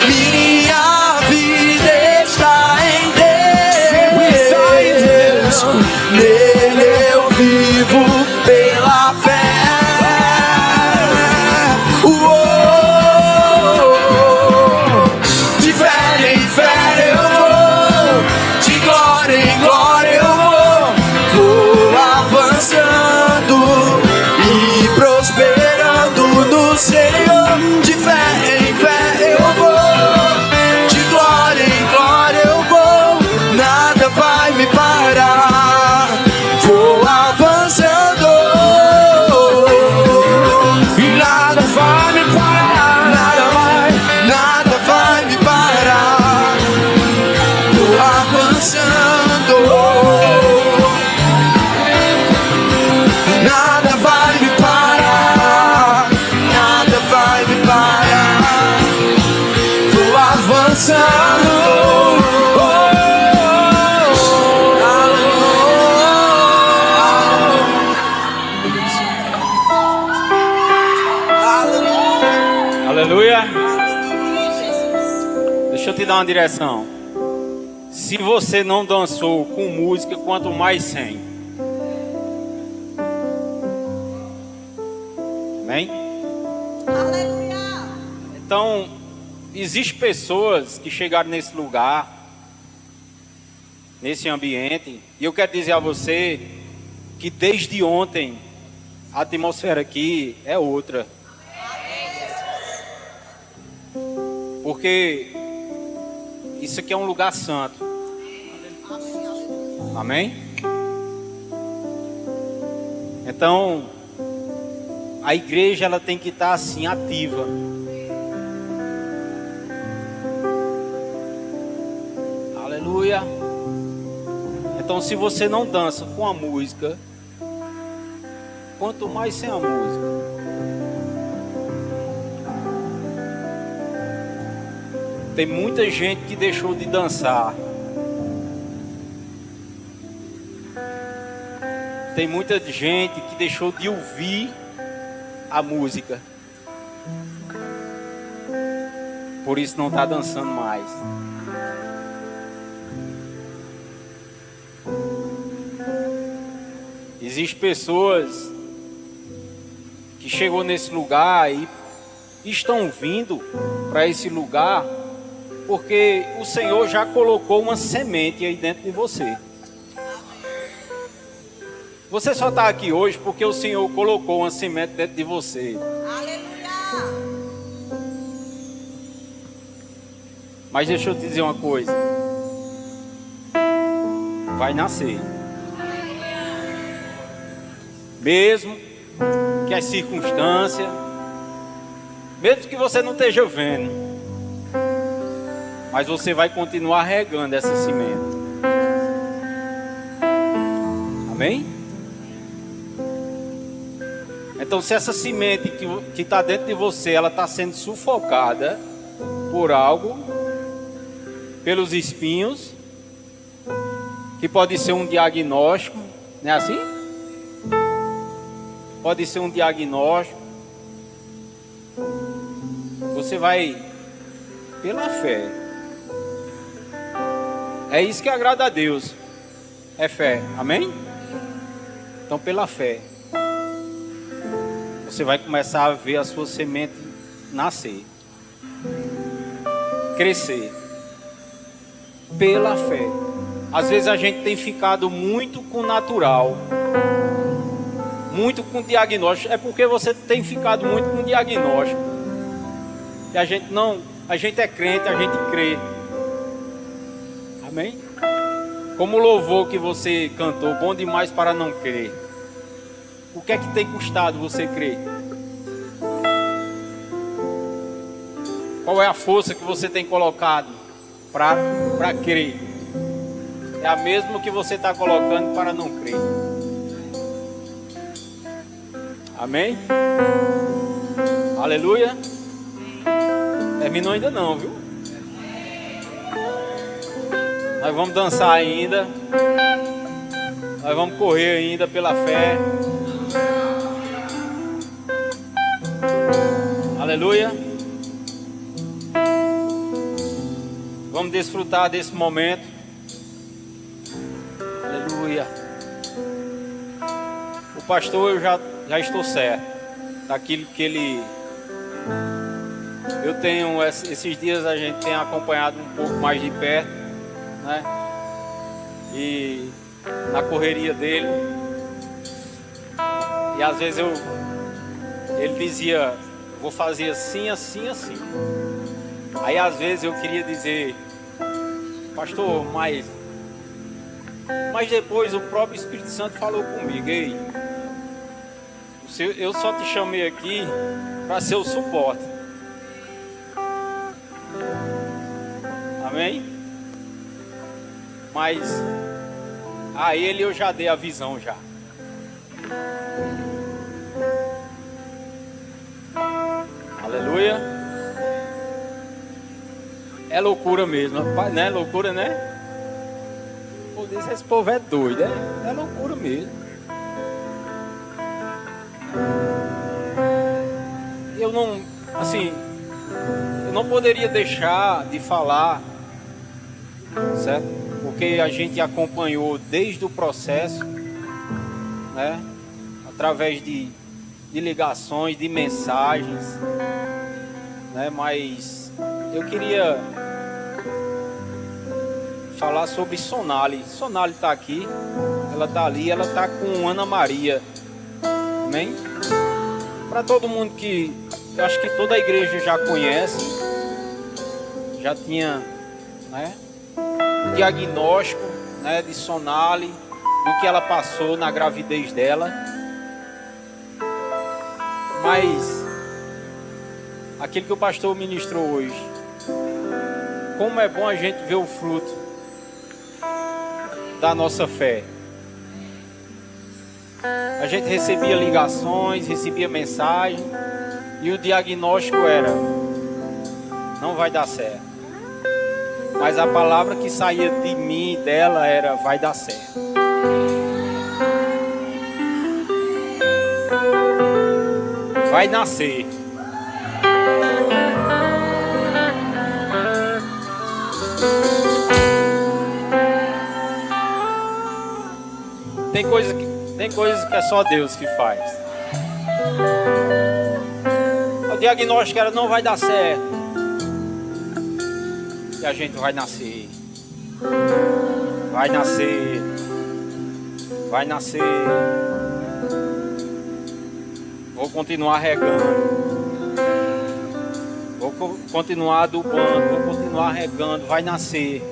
Minha vida está em Deus. Nele eu vivo pela fé. De fé em fé eu vou, de glória em glória eu vou avançando e prosperando no Senhor. De fé em fé eu vou, de glória em glória eu vou, nada vai me parar. Vou avançando e nada vai me parar. Nada vai me parar. Vou avançando. Nada vai me parar. Nada vai me parar. Vou avançando. Aleluia. Deixa eu te dar uma direção. Se você não dançou com música, quanto mais sem. Amém? Então, existem pessoas que chegaram nesse lugar, nesse ambiente, e eu quero dizer a você que desde ontem a atmosfera aqui é outra. Porque isso aqui é um lugar santo. Amém? Então, a igreja ela tem que estar assim ativa. Aleluia. Então, se você não dança com a música, quanto mais sem a música. Tem muita gente que deixou de dançar. Tem muita gente que deixou de ouvir a música. Por isso não está dançando mais. Existem pessoas que chegou nesse lugar e estão vindo para esse lugar porque o Senhor já colocou uma semente aí dentro de você. Você só está aqui hoje porque o Senhor colocou uma semente dentro de você. Aleluia! Mas deixa eu te dizer uma coisa. Vai nascer. Mesmo que as circunstâncias, mesmo que você não esteja vendo, mas você vai continuar regando essa semente. Amém? Então, se essa semente que está dentro de você, ela está sendo sufocada por algo, pelos espinhos, que pode ser um diagnóstico, não é assim? Pode ser um diagnóstico. Você vai pela fé. É isso que agrada a Deus. É fé. Amém? Então, pela fé, você vai começar a ver a sua semente nascer, crescer. Pela fé. Às vezes a gente tem ficado muito com o natural, muito com o diagnóstico. É porque você tem ficado muito com o diagnóstico. E a gente não, a gente é crente, a gente crê. Amém? Como o louvor que você cantou, bom demais para não crer. O que é que tem custado você crer? Qual é a força que você tem colocado para crer? É a mesma que você está colocando para não crer. Amém? Aleluia. Terminou ainda não, viu? Nós vamos dançar ainda. Nós vamos correr ainda pela fé. Aleluia. Vamos desfrutar desse momento. Aleluia. O pastor, eu já estou certo daquilo que ele... Eu tenho, esses dias a gente tem acompanhado um pouco mais de perto, né? E na correria dele. E às vezes ele dizia, vou fazer assim, assim, assim. Aí às vezes eu queria dizer, pastor, mas depois o próprio Espírito Santo falou comigo, ei, eu só te chamei aqui para ser o suporte. Amém? Mas a ele eu já dei a visão já. Aleluia. É loucura mesmo, rapaz, né? Loucura, né? Pô, esse povo é doido, é loucura mesmo. Eu não, assim, eu não poderia deixar de falar, certo? Porque a gente acompanhou desde o processo, né? Através de ligações, de mensagens, né? Mas eu queria falar sobre Sonali. Sonali está aqui, ela está ali, ela está com Ana Maria. Amém? Para todo mundo que, eu acho que toda a igreja já conhece, já tinha, né, diagnóstico, né, de Sonali, do que ela passou na gravidez dela. Mas aquilo que o pastor ministrou hoje, como é bom a gente ver o fruto da nossa fé. A gente recebia ligações, recebia mensagem, e o diagnóstico era: não vai dar certo. Mas a palavra que saía de mim e dela era: vai dar certo. Vai nascer. Tem coisas que é só Deus que faz. O diagnóstico era: não vai dar certo. E a gente vai nascer. Vai nascer. Vai nascer. Vou continuar regando. Vou continuar adubando. Vou continuar regando. Vai nascer.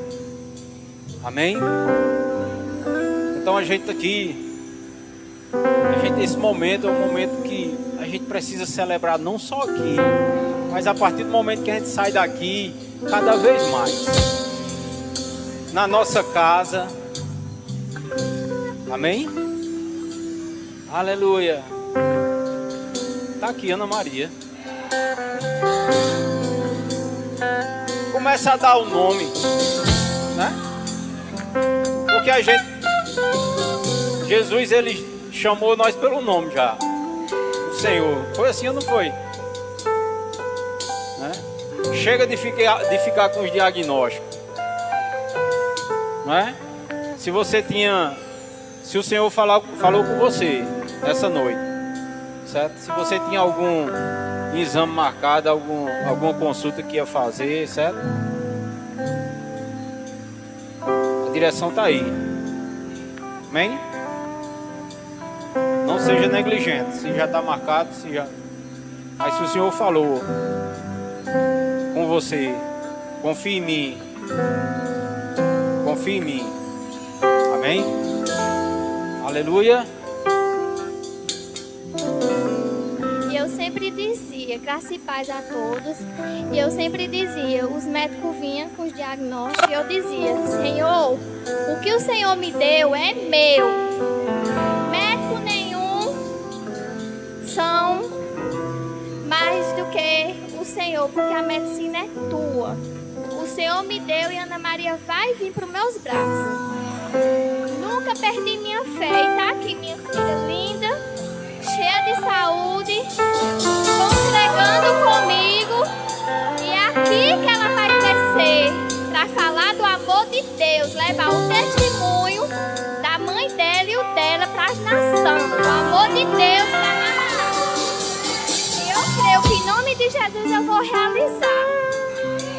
Amém? Então a gente aqui, esse momento é um momento que a gente precisa celebrar, não só aqui, mas a partir do momento que a gente sai daqui, cada vez mais, na nossa casa. Amém? Aleluia. Está aqui Ana Maria. Começa a dar o nome, né? Porque a gente, Jesus, ele chamou nós pelo nome já. O Senhor. Foi assim ou não foi? Né? Chega de ficar com os diagnósticos. Não é? Se o Senhor falou com você essa noite, certo? Se você tinha algum exame marcado, alguma consulta que ia fazer, certo? direção está aí. Amém? Não seja negligente. Se já está marcado, se já... Mas se o Senhor falou com você, confie em mim. Confie em mim. Amém? Aleluia. E eu sempre dizia, graça e paz a todos. E eu sempre dizia, os médicos vinham com os diagnósticos. E eu dizia, Senhor, o que o Senhor me deu é meu. Médico nenhum são mais do que o Senhor, porque a medicina é tua. O Senhor me deu e Ana Maria vai vir para os meus braços. Nunca perdi minha fé. E tá aqui minha filha linda, cheia de saúde, congregando comigo. E é aqui que ela vai crescer para falar do amor de Deus, levar o testemunho da mãe dela e o dela para as nações. O amor de Deus para a nação. E eu creio que em nome de Jesus eu vou realizar.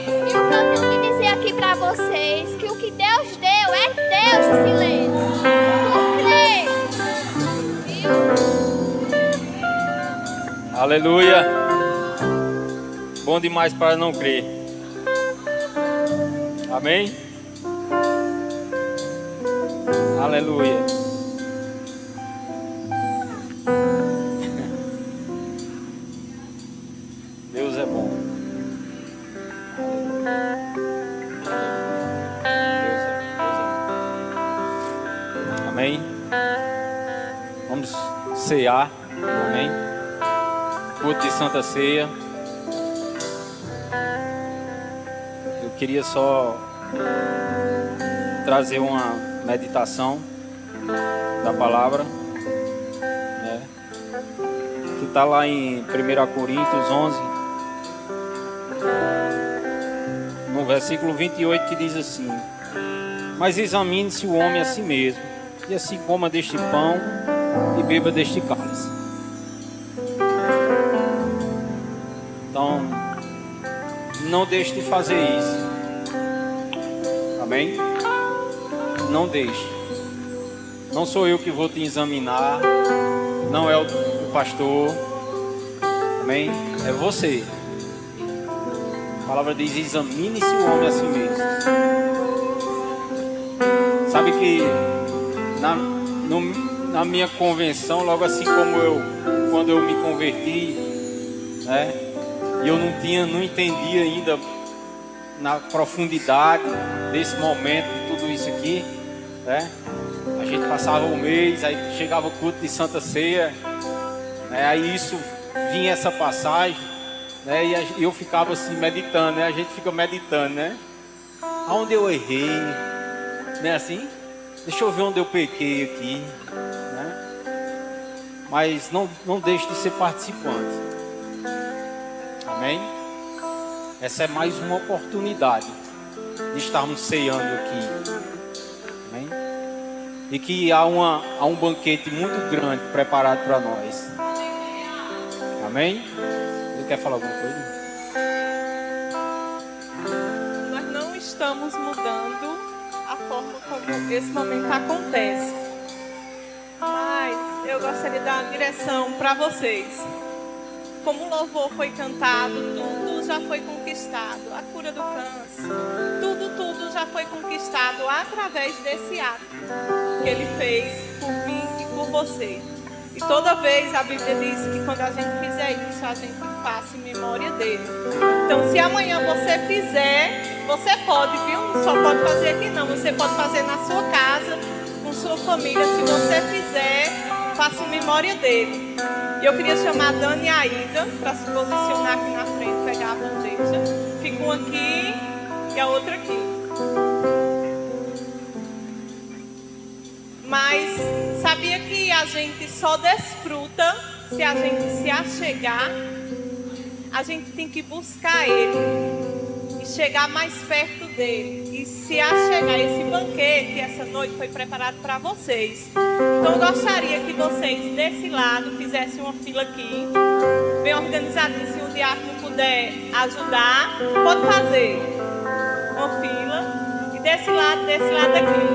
E o que eu tenho que dizer aqui para vocês, que o que Deus deu é Deus, silêncio. Tu crê? Aleluia. Bom demais para não crer. Amém? Aleluia. Deus é bom. Amém? Vamos cear. Amém? Culto de Santa Ceia. Eu queria só trazer uma meditação da palavra, né? Que está lá em 1 Coríntios 11, no versículo 28, que diz assim: mas examine-se o homem a si mesmo, e assim coma deste pão e beba deste cálice. Então, não deixe de fazer isso. Amém? Não deixe. Não sou eu que vou te examinar, não é o pastor. Amém? É você. A palavra diz: examine-se o homem a si mesmo. Sabe que na minha convenção, logo assim como quando eu me converti, né, e eu não entendia ainda na profundidade desse momento, de tudo isso aqui, né? A gente passava um mês, aí chegava o culto de Santa Ceia, né? Aí isso vinha essa passagem, né? E eu ficava assim meditando, né? A gente fica meditando, né? Aonde eu errei, né? Assim, deixa eu ver onde eu pequei aqui, né? Mas não deixe de ser participante. Amém? Essa é mais uma oportunidade de estarmos ceando aqui. Amém? E que há um banquete muito grande preparado para nós. Amém? Você quer falar alguma coisa? Nós não estamos mudando a forma como esse momento acontece. Mas eu gostaria de dar uma direção para vocês. Como o louvor foi cantado, tudo já foi conquistado. A cura do câncer, tudo já foi conquistado através desse ato que ele fez por mim e por você. E toda vez a Bíblia diz que quando a gente fizer isso, a gente faça em memória dele. Então, se amanhã você fizer, você pode, viu? Não só pode fazer aqui não, você pode fazer na sua casa, com sua família. Se você fizer, faça em memória dele. E eu queria chamar a Dani e a Aida para se posicionar aqui na frente, pegar a bandeja. Fica um aqui e a outra aqui. Mas sabia que a gente só desfruta se a gente se achegar? A gente tem que buscar ele e chegar mais perto dele e se achegar. Esse banquete, essa noite foi preparado para vocês. Então eu gostaria que vocês desse lado fizessem uma fila aqui, bem organizadinha. Se o diácono puder ajudar, pode fazer uma fila. E desse lado aqui.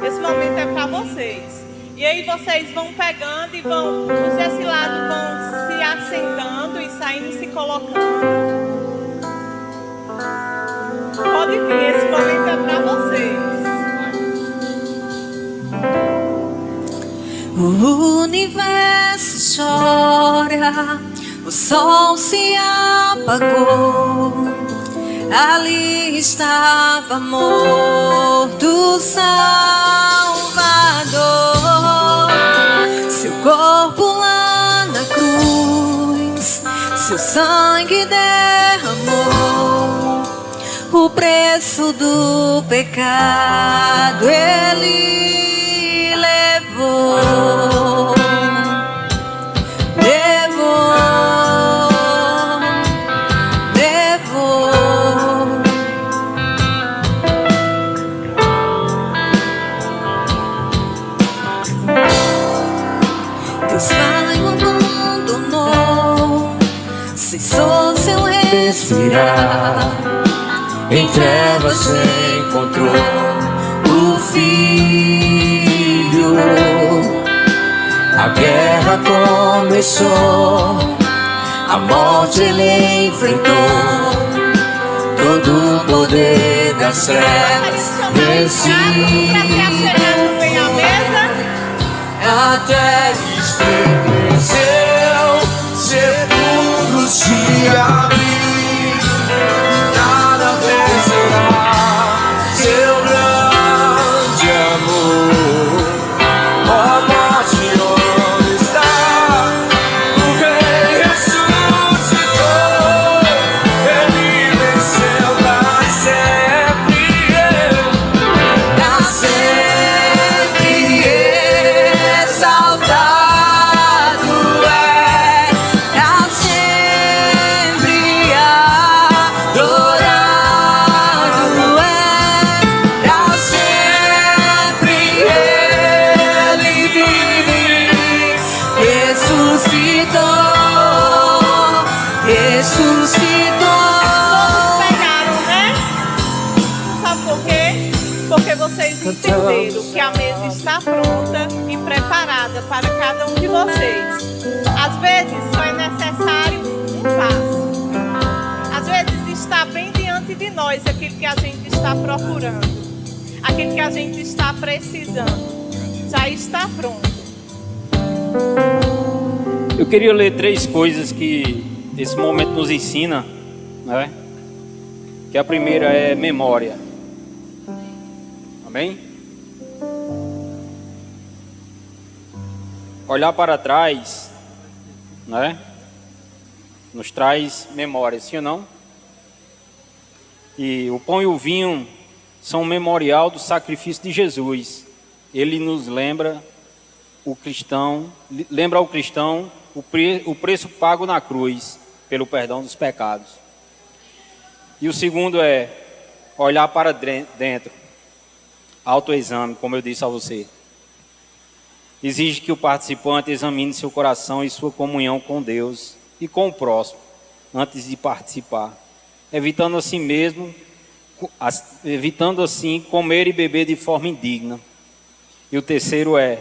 Esse momento é para vocês. E aí vocês vão pegando e vão, os desse lado vão se assentando e saindo, se colocando. Pode vir, esse momento é para vocês. O universo chora, o sol se apagou. Ali estava morto o Salvador. Seu corpo lá na cruz, seu sangue derramou. O preço do pecado ele levou. Deus vai o abandonou, cessou seu respirar. Em trevas encontrou o Filho. A guerra começou, a morte ele enfrentou. Todo o poder das trevas venceu. Vem à mesa. Até estremeceu, sepulcros se abrir, nada vencerá seu grande amor. Ó morte, onde está? O Rei ressuscitou, ele venceu pra sempre, pra sempre. Exaltado é, pra sempre adorado é, pra sempre ele vive, ressuscitou, ressuscitou. Pegaram, né? Sabe por quê? Porque vocês entenderam que a mesa está pronta e preparada para cada um de vocês. Às vezes só é necessário um passo. Às vezes está bem diante de nós aquilo que a gente está procurando, aquilo que a gente está precisando. Já está pronto. Eu queria ler 3 coisas que esse momento nos ensina, né? Que a primeira é memória. Amém? Olhar para trás, né? Nos traz memória, sim ou não? E o pão e o vinho são um memorial do sacrifício de Jesus. Ele nos lembra ao cristão o preço pago na cruz pelo perdão dos pecados. E o segundo é olhar para dentro. Autoexame, como eu disse a você. Exige que o participante examine seu coração e sua comunhão com Deus e com o próximo antes de participar, evitando assim comer e beber de forma indigna. E o terceiro é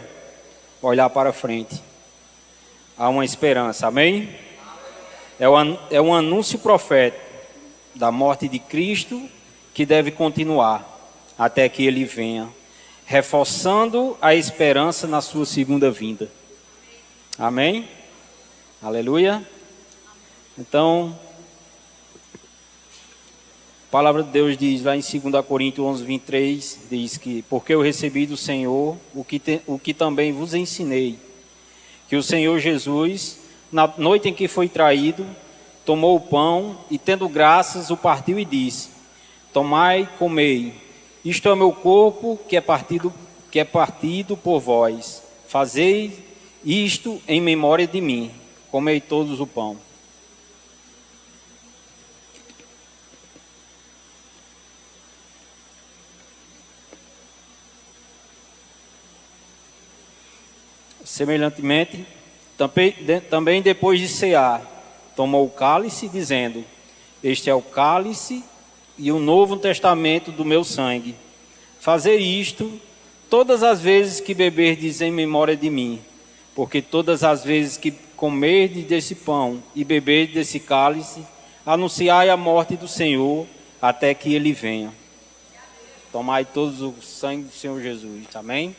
olhar para frente. Há uma esperança, amém? É um anúncio profético da morte de Cristo que deve continuar até que ele venha, reforçando a esperança na sua segunda vinda. Amém? Aleluia. Então, a palavra de Deus diz lá em 2 Coríntios 11, 23, diz que, porque eu recebi do Senhor o que também vos ensinei, que o Senhor Jesus, na noite em que foi traído, tomou o pão e, tendo graças, o partiu e disse: tomai, comei, isto é o meu corpo que é partido por vós. Fazei isto em memória de mim. Comei todos o pão. Semelhantemente, também depois de cear, tomou o cálice, dizendo: este é o cálice e o novo testamento do meu sangue. Fazer isto todas as vezes que beberdes em memória de mim, porque todas as vezes que comerdes desse pão e beberdes desse cálice, anunciai a morte do Senhor até que ele venha. Tomai todos o sangue do Senhor Jesus. Amém?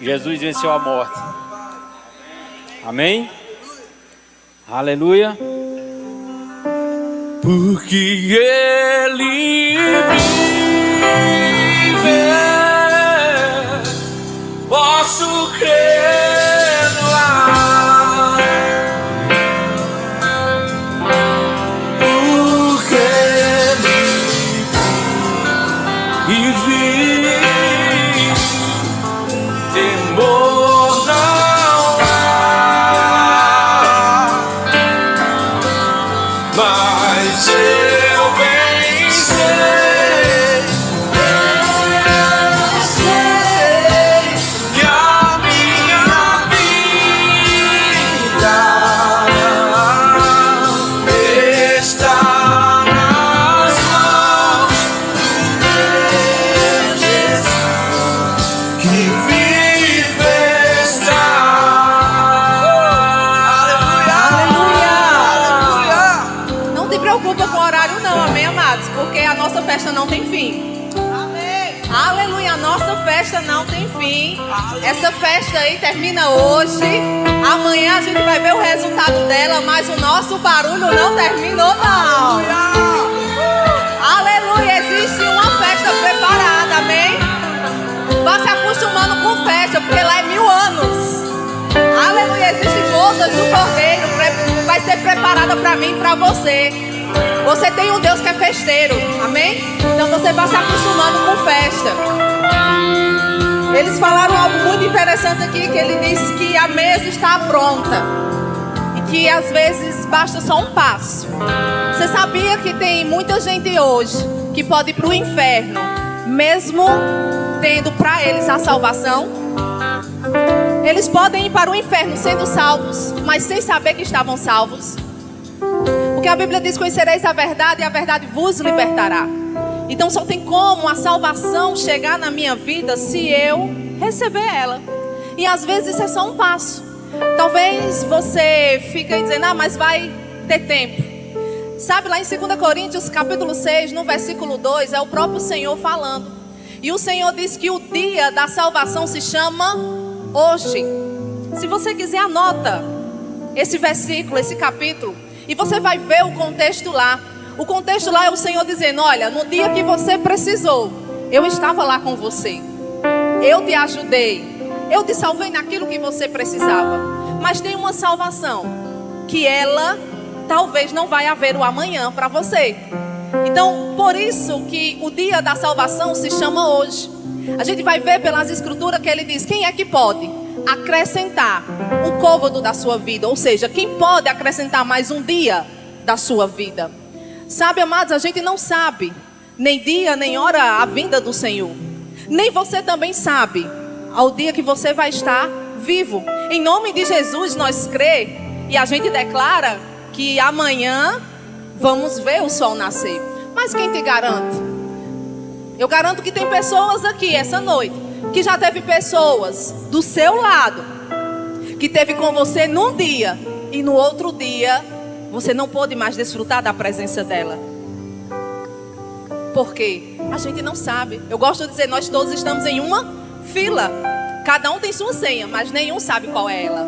Jesus venceu a morte. Amém? Aleluia. Porque ele vive, posso crer no ar. Porque ele vive, temor não há. Mas eu bem sei que a minha vida está nas mãos do meu Jesus, que vive está. Não te preocupa com o horário não, amém, amados? Porque a nossa festa não tem fim. Amém. Aleluia, a nossa festa não tem fim. Essa festa aí termina hoje. Amanhã a gente vai ver o resultado dela, mas o nosso barulho não terminou não. Aleluia, existe uma festa preparada, amém? Vá se acostumando com festa, porque lá é 1000 anos. Aleluia, existem bodas do Cordeiro, vai ser preparada para mim e para você. Você tem um Deus que é festeiro, amém? Então você vai se acostumando com festa. Eles falaram algo muito interessante aqui, que ele disse que a mesa está pronta e que às vezes basta só um passo. Você sabia que tem muita gente hoje que pode ir para o inferno, mesmo tendo para eles a salvação? Eles podem ir para o inferno sendo salvos, mas sem saber que estavam salvos. Porque a Bíblia diz: conhecereis a verdade e a verdade vos libertará. Então só tem como a salvação chegar na minha vida se eu receber ela. E às vezes isso é só um passo. Talvez você fique aí dizendo: ah, mas vai ter tempo. Sabe, lá em 2 Coríntios capítulo 6, no versículo 2, é o próprio Senhor falando. E o Senhor diz que o dia da salvação se chama hoje. Se você quiser, anota esse versículo, esse capítulo, e você vai ver o contexto lá. O contexto lá é o Senhor dizendo: olha, no dia que você precisou, eu estava lá com você. Eu te ajudei. Eu te salvei naquilo que você precisava. Mas tem uma salvação que ela talvez não vai haver o amanhã para você. Então, por isso que o dia da salvação se chama hoje. A gente vai ver pelas escrituras que ele diz: quem é que pode acrescentar um côvado da sua vida? Ou seja, quem pode acrescentar mais um dia da sua vida? Sabe, amados, a gente não sabe nem dia nem hora a vinda do Senhor. Nem você também sabe ao dia que você vai estar vivo. Em nome de Jesus nós crê e a gente declara que amanhã vamos ver o sol nascer. Mas quem te garante? Eu garanto que tem pessoas aqui essa noite que já teve pessoas do seu lado que teve com você num dia e no outro dia você não pôde mais desfrutar da presença dela. Por quê? A gente não sabe. Eu gosto de dizer: nós todos estamos em uma fila. Cada um tem sua senha, mas nenhum sabe qual é ela.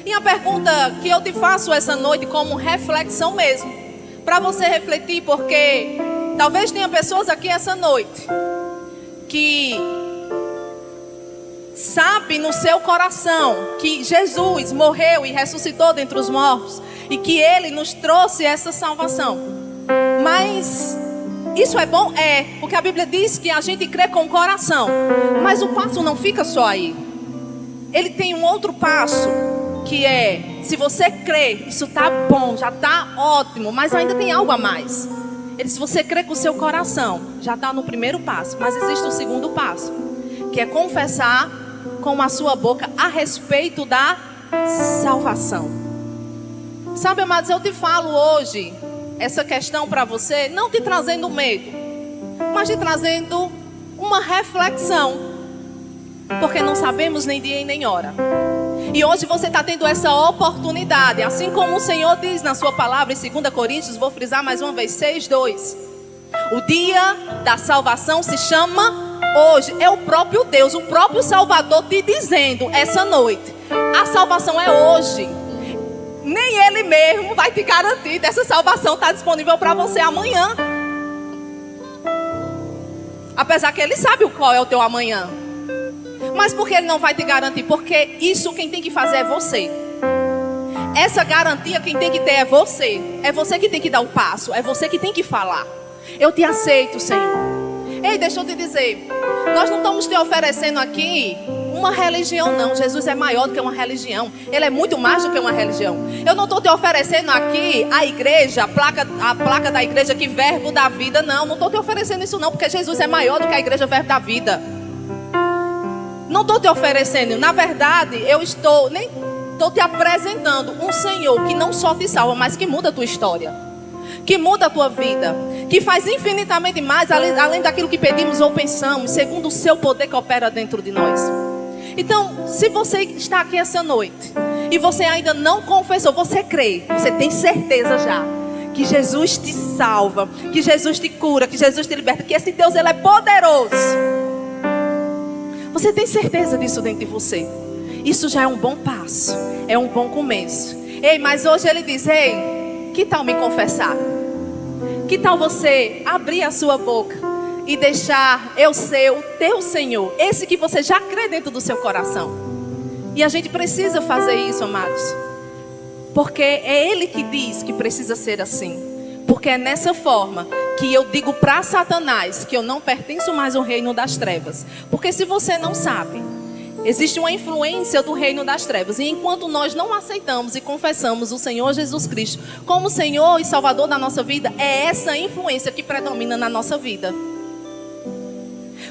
E a pergunta que eu te faço essa noite, como reflexão mesmo, para você refletir, porque talvez tenha pessoas aqui essa noite que sabe no seu coração que Jesus morreu e ressuscitou dentre os mortos e que Ele nos trouxe essa salvação. Mas isso é bom? É, porque a Bíblia diz que a gente crê com o coração. Mas o passo não fica só aí. Ele tem um outro passo, que é: se você crê, isso está bom, já está ótimo, mas ainda tem algo a mais. Ele, se você crê com o seu coração, já está no primeiro passo. Mas existe o segundo passo, que é confessar com a sua boca a respeito da salvação. Sabe, amados, eu te falo hoje essa questão para você, não te trazendo medo, mas te trazendo uma reflexão, porque não sabemos nem dia e nem hora. E hoje você está tendo essa oportunidade, assim como o Senhor diz na sua palavra em 2 Coríntios, vou frisar mais uma vez, 6:2. O dia da salvação se chama hoje. É o próprio Deus, o próprio Salvador te dizendo essa noite: a salvação é hoje. Nem Ele mesmo vai te garantir dessa salvação estar disponível para você amanhã. Apesar que Ele sabe qual é o teu amanhã. Mas por que Ele não vai te garantir? Porque isso quem tem que fazer é você. Essa garantia quem tem que ter é você. É você que tem que dar o passo. É você que tem que falar: eu te aceito, Senhor. Ei, deixa eu te dizer, nós não estamos te oferecendo aqui uma religião, não. Jesus é maior do que uma religião. Ele é muito mais do que uma religião. Eu não estou te oferecendo aqui a igreja, a placa da igreja, que Verbo da Vida. Não estou te oferecendo isso não, porque Jesus é maior do que a igreja Verbo da Vida. Não estou te oferecendo. Na verdade, eu estou te apresentando um Senhor que não só te salva, mas que muda a tua história, que muda a tua vida, que faz infinitamente mais, além daquilo que pedimos ou pensamos, segundo o seu poder que opera dentro de nós. Então, se você está aqui essa noite e você ainda não confessou, você crê, você tem certeza já que Jesus te salva, que Jesus te cura, que Jesus te liberta, que esse Deus, Ele é poderoso. Você tem certeza disso dentro de você? Isso já é um bom passo, é um bom começo. Ei, mas hoje Ele diz: ei, que tal me confessar? Que tal você abrir a sua boca e deixar eu ser o teu Senhor, esse que você já crê dentro do seu coração? E a gente precisa fazer isso, amados, porque é Ele que diz que precisa ser assim. Porque é nessa forma que eu digo para Satanás que eu não pertenço mais ao reino das trevas. Porque se você não sabe, existe uma influência do reino das trevas. E enquanto nós não aceitamos e confessamos o Senhor Jesus Cristo como Senhor e Salvador da nossa vida, é essa influência que predomina na nossa vida.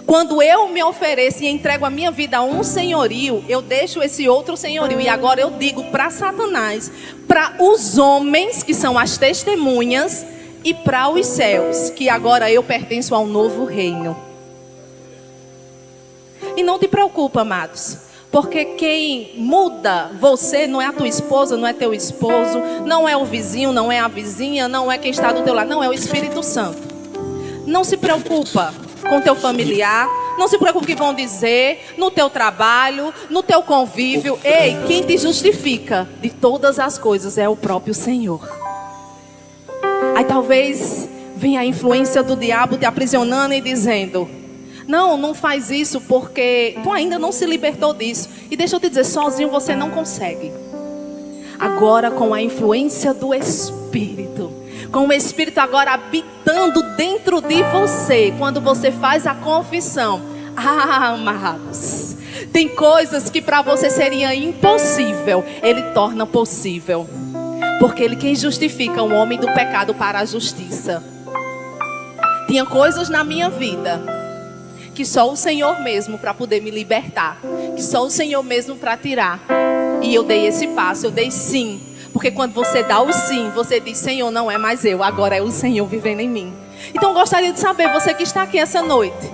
Quando eu me ofereço e entrego a minha vida a um senhorio, eu deixo esse outro senhorio. E agora eu digo para Satanás, para os homens que são as testemunhas, e para os céus, que agora eu pertenço ao novo reino. E não te preocupa, amados, porque quem muda você não é a tua esposa, não é teu esposo, não é o vizinho, não é a vizinha, não é quem está do teu lado, não, é o Espírito Santo. Não se preocupa com teu familiar, não se preocupe com o que vão dizer no teu trabalho, no teu convívio. Ei, quem te justifica de todas as coisas é o próprio Senhor. Aí talvez venha a influência do diabo te aprisionando e dizendo: não faz isso porque tu ainda não se libertou disso. E deixa eu te dizer, sozinho você não consegue. Agora com a influência do Espírito, com o Espírito agora habitando dentro de você, quando você faz a confissão, amados, tem coisas que para você seria impossível, Ele torna possível. Porque Ele quem justifica o homem do pecado para a justiça. Tinha coisas na minha vida que só o Senhor mesmo para poder me libertar, que só o Senhor mesmo para tirar. E eu dei esse passo, eu dei sim. Porque quando você dá o sim, você diz: Senhor, não é mais eu, agora é o Senhor vivendo em mim. Então eu gostaria de saber, você que está aqui essa noite,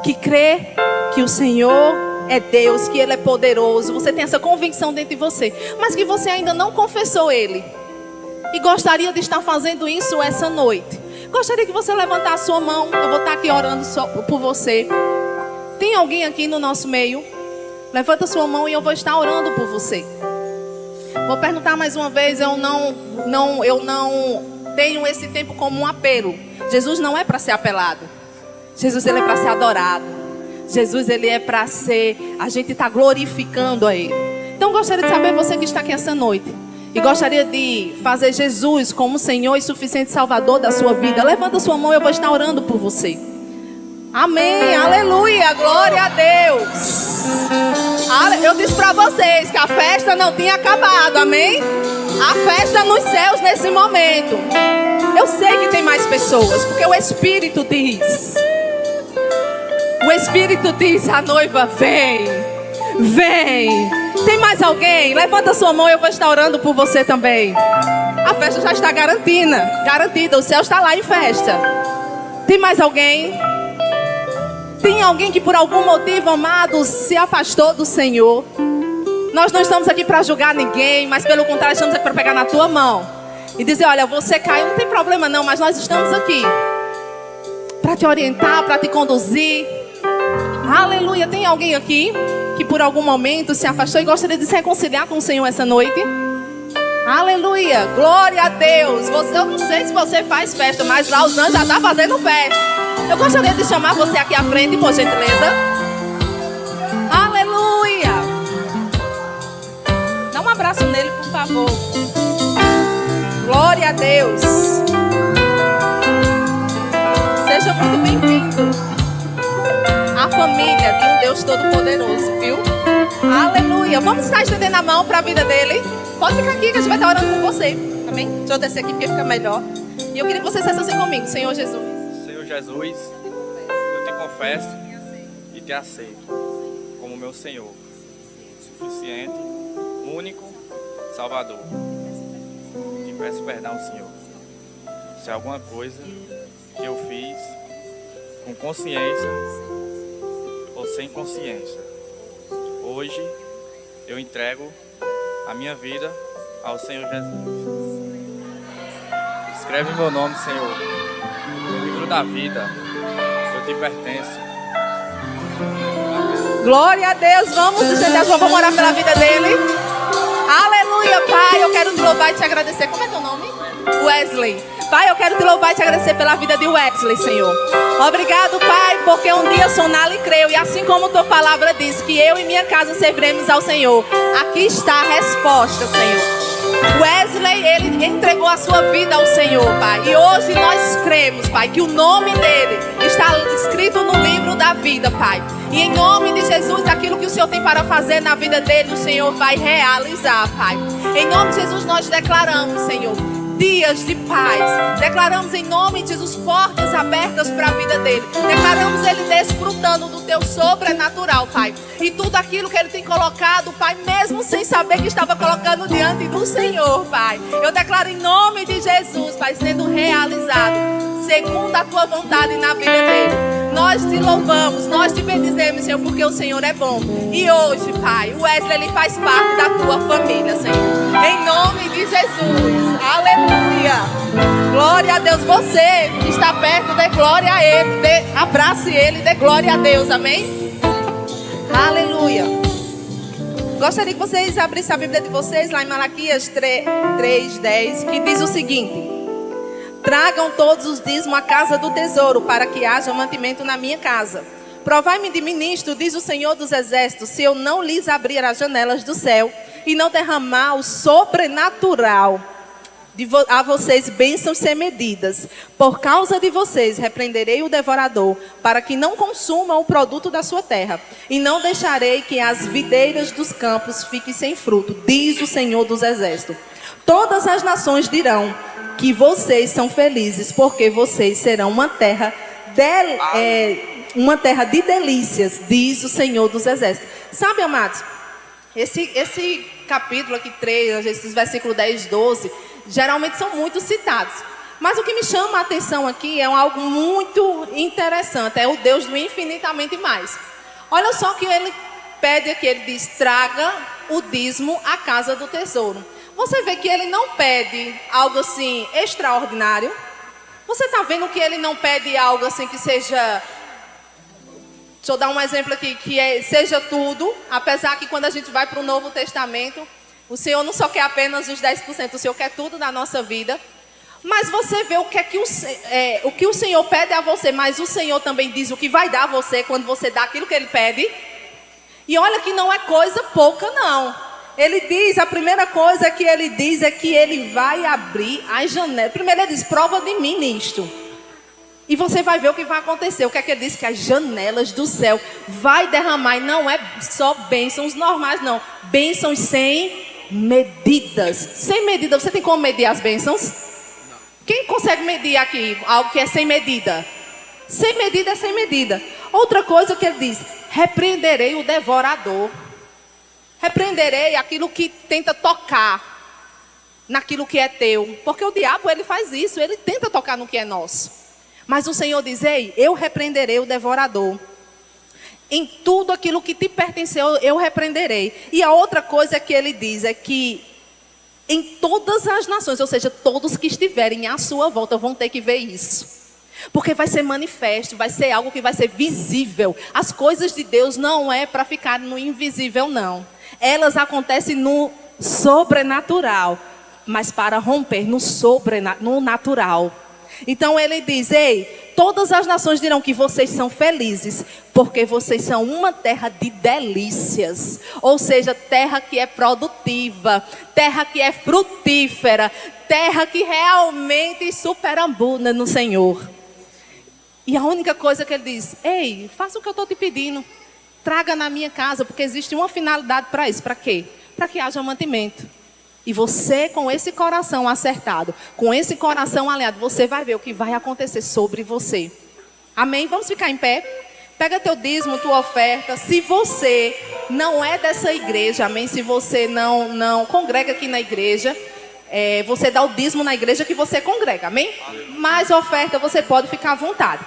que crê que o Senhor é Deus, que Ele é poderoso, você tem essa convicção dentro de você, mas que você ainda não confessou Ele, e gostaria de estar fazendo isso essa noite. Gostaria que você levantasse a sua mão. Eu vou estar aqui orando só por você. Tem alguém aqui no nosso meio? Levanta a sua mão e eu vou estar orando por você. Vou perguntar mais uma vez. Eu não tenho esse tempo como um apelo. Jesus não é para ser apelado. Jesus, Ele é para ser adorado. Jesus, Ele é para ser... a gente está glorificando a Ele. Então gostaria de saber, você que está aqui essa noite, e gostaria de fazer Jesus como Senhor e suficiente Salvador da sua vida, levanta a sua mão e eu vou estar orando por você. Amém, aleluia, glória a Deus. Eu disse para vocês que a festa não tinha acabado, amém? A festa nos céus nesse momento. Eu sei que tem mais pessoas, porque o Espírito diz. O Espírito diz: a noiva vem, vem. Tem mais alguém? Levanta a sua mão e eu vou estar orando por você também. A festa já está garantida. O céu está lá em festa. Tem mais alguém? Tem alguém que por algum motivo, amado, se afastou do Senhor? Nós não estamos aqui para julgar ninguém, mas pelo contrário, estamos aqui para pegar na tua mão e dizer, olha, você caiu, não tem problema não, mas nós estamos aqui para te orientar, para te conduzir. Aleluia. Tem alguém aqui que por algum momento se afastou e gostaria de se reconciliar com o Senhor essa noite? Aleluia. Glória a Deus. Eu não sei se você faz festa, mas lá os anjos já estão fazendo festa. Eu gostaria de chamar você aqui à frente, por gentileza. Aleluia. Dá um abraço nele, por favor. Glória a Deus. Seja muito bem-vindo à família de um Deus Todo-Poderoso, viu? Aleluia. Vamos estar estendendo a mão para a vida dele. Pode ficar aqui que a gente vai estar orando por você. Amém? Deixa eu descer aqui porque fica melhor. E eu queria que você dissesse assim comigo. Senhor Jesus. Senhor Jesus, eu te confesso e te aceito como meu Senhor, suficiente, único, Salvador. Te peço perdão, Senhor, se alguma coisa que eu fiz com consciência ou sem consciência. Hoje eu entrego a minha vida ao Senhor Jesus. Escreve meu nome, Senhor, no livro da vida. Eu te pertenço. Glória a Deus. Vamos estender as mãos, vamos orar pela vida dele. Aleluia, Pai. Eu quero te louvar e te agradecer. Como é teu nome? Wesley. Pai, eu quero te louvar e te agradecer pela vida de Wesley, Senhor. Obrigado, Pai, porque um dia sonalo e creio. E assim como tua palavra diz, que eu e minha casa serviremos ao Senhor. Aqui está a resposta, Senhor. Wesley, ele entregou a sua vida ao Senhor, Pai. E hoje nós cremos, Pai, que o nome dele está escrito no livro da vida, Pai. E em nome de Jesus, aquilo que o Senhor tem para fazer na vida dele, o Senhor vai realizar, Pai. Em nome de Jesus, nós declaramos, Senhor, dias de paz. Declaramos em nome de Jesus portas abertas para a vida dele. Declaramos ele desfrutando do teu sobrenatural, Pai. E tudo aquilo que ele tem colocado, Pai, mesmo sem saber que estava colocando diante do Senhor, Pai. Eu declaro em nome de Jesus, Pai, sendo realizado segundo a tua vontade na vida dele. Nós te louvamos, nós te bendizemos, Senhor, porque o Senhor é bom. E hoje, Pai, o Wesley, ele faz parte da tua família, Senhor. Em nome de Jesus. Aleluia. Glória a Deus. Você que está perto, dê glória a ele. Abrace ele, dê glória a Deus. Amém? Aleluia. Gostaria que vocês abrissem a Bíblia de vocês lá em Malaquias 3:10, que diz o seguinte: tragam todos os dízimos à casa do tesouro, para que haja mantimento na minha casa. Provai-me de ministro, diz o Senhor dos Exércitos, se eu não lhes abrir as janelas do céu e não derramar o sobrenatural a vocês bênçãos sem medidas. Por causa de vocês repreenderei o devorador, para que não consuma o produto da sua terra, e não deixarei que as videiras dos campos fiquem sem fruto, diz o Senhor dos Exércitos. Todas as nações dirão que vocês são felizes, porque vocês serão uma terra de delícias, diz o Senhor dos Exércitos. Sabe, amados, esse capítulo aqui 3, esses versículos 10, 12, geralmente são muito citados. Mas o que me chama a atenção aqui é algo muito interessante, é o Deus do infinitamente mais. Olha só que ele pede aqui, ele diz, traga o dízimo à casa do tesouro. Você vê que ele não pede algo assim extraordinário. Você está vendo que ele não pede algo assim que seja... Deixa eu dar um exemplo aqui, seja tudo. Apesar que quando a gente vai para o Novo Testamento, o Senhor não só quer apenas os 10%, o Senhor quer tudo na nossa vida. Mas você vê o que o Senhor pede a você, mas o Senhor também diz o que vai dar a você quando você dá aquilo que Ele pede. E olha que não é coisa pouca, não. Ele diz, a primeira coisa que ele diz é que ele vai abrir as janelas. Primeiro ele diz, prova de mim nisto. E você vai ver o que vai acontecer. O que é que ele diz? Que as janelas do céu vai derramar. E não é só bênçãos normais, não. Bênçãos sem medidas. Sem medida. Você tem como medir as bênçãos? Não. Quem consegue medir aqui algo que é sem medida? Sem medida é sem medida. Outra coisa que ele diz, repreenderei o devorador. Repreenderei aquilo que tenta tocar. naquilo que é teu. Porque o diabo, ele faz isso, ele tenta tocar no que é nosso. Mas o Senhor diz, ei, eu repreenderei o devorador. Em tudo aquilo que te pertenceu, eu repreenderei. E a outra coisa que ele diz é que em todas as nações, ou seja, todos que estiverem à sua volta vão ter que ver isso. Porque vai ser manifesto, vai ser algo que vai ser visível. As coisas de Deus não é para ficar no invisível, não. Elas acontecem no sobrenatural, mas para romper no natural. Então ele diz, ei, todas as nações dirão que vocês são felizes, porque vocês são uma terra de delícias. Ou seja, terra que é produtiva, terra que é frutífera, terra que realmente superabunda no Senhor. E a única coisa que ele diz, ei, faça o que eu estou te pedindo. Traga na minha casa, porque existe uma finalidade para isso. Para quê? Para que haja mantimento. E você, com esse coração acertado, com esse coração alinhado, você vai ver o que vai acontecer sobre você. Amém? Vamos ficar em pé? Pega teu dízimo, tua oferta. Se você não é dessa igreja, amém? Se você não congrega aqui na igreja, você dá o dízimo na igreja que você congrega, amém? Mas oferta você pode ficar à vontade.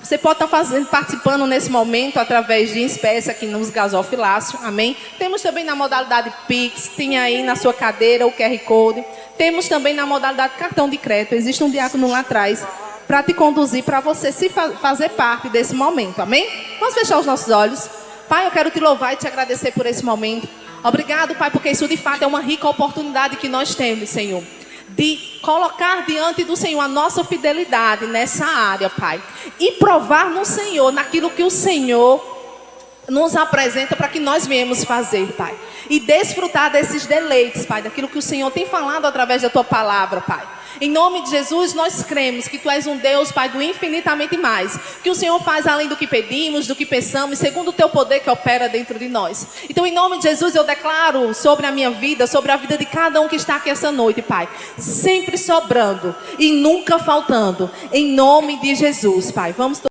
Você pode estar participando nesse momento através de espécie aqui nos gasofilácio, amém? Temos também na modalidade Pix, tem aí na sua cadeira o QR Code. Temos também na modalidade cartão de crédito, existe um diácono lá atrás para te conduzir, para você fazer parte desse momento, amém? Vamos fechar os nossos olhos. Pai, eu quero te louvar e te agradecer por esse momento. Obrigado, Pai, porque isso de fato é uma rica oportunidade que nós temos, Senhor, de colocar diante do Senhor a nossa fidelidade nessa área, Pai. E provar no Senhor, naquilo que o Senhor nos apresenta para que nós viemos fazer, Pai. E desfrutar desses deleites, Pai, daquilo que o Senhor tem falado através da Tua palavra, Pai. Em nome de Jesus, nós cremos que Tu és um Deus, Pai, do infinitamente mais. Que o Senhor faz além do que pedimos, do que pensamos, segundo o Teu poder que opera dentro de nós. Então, em nome de Jesus, eu declaro sobre a minha vida, sobre a vida de cada um que está aqui essa noite, Pai. Sempre sobrando e nunca faltando. Em nome de Jesus, Pai. Vamos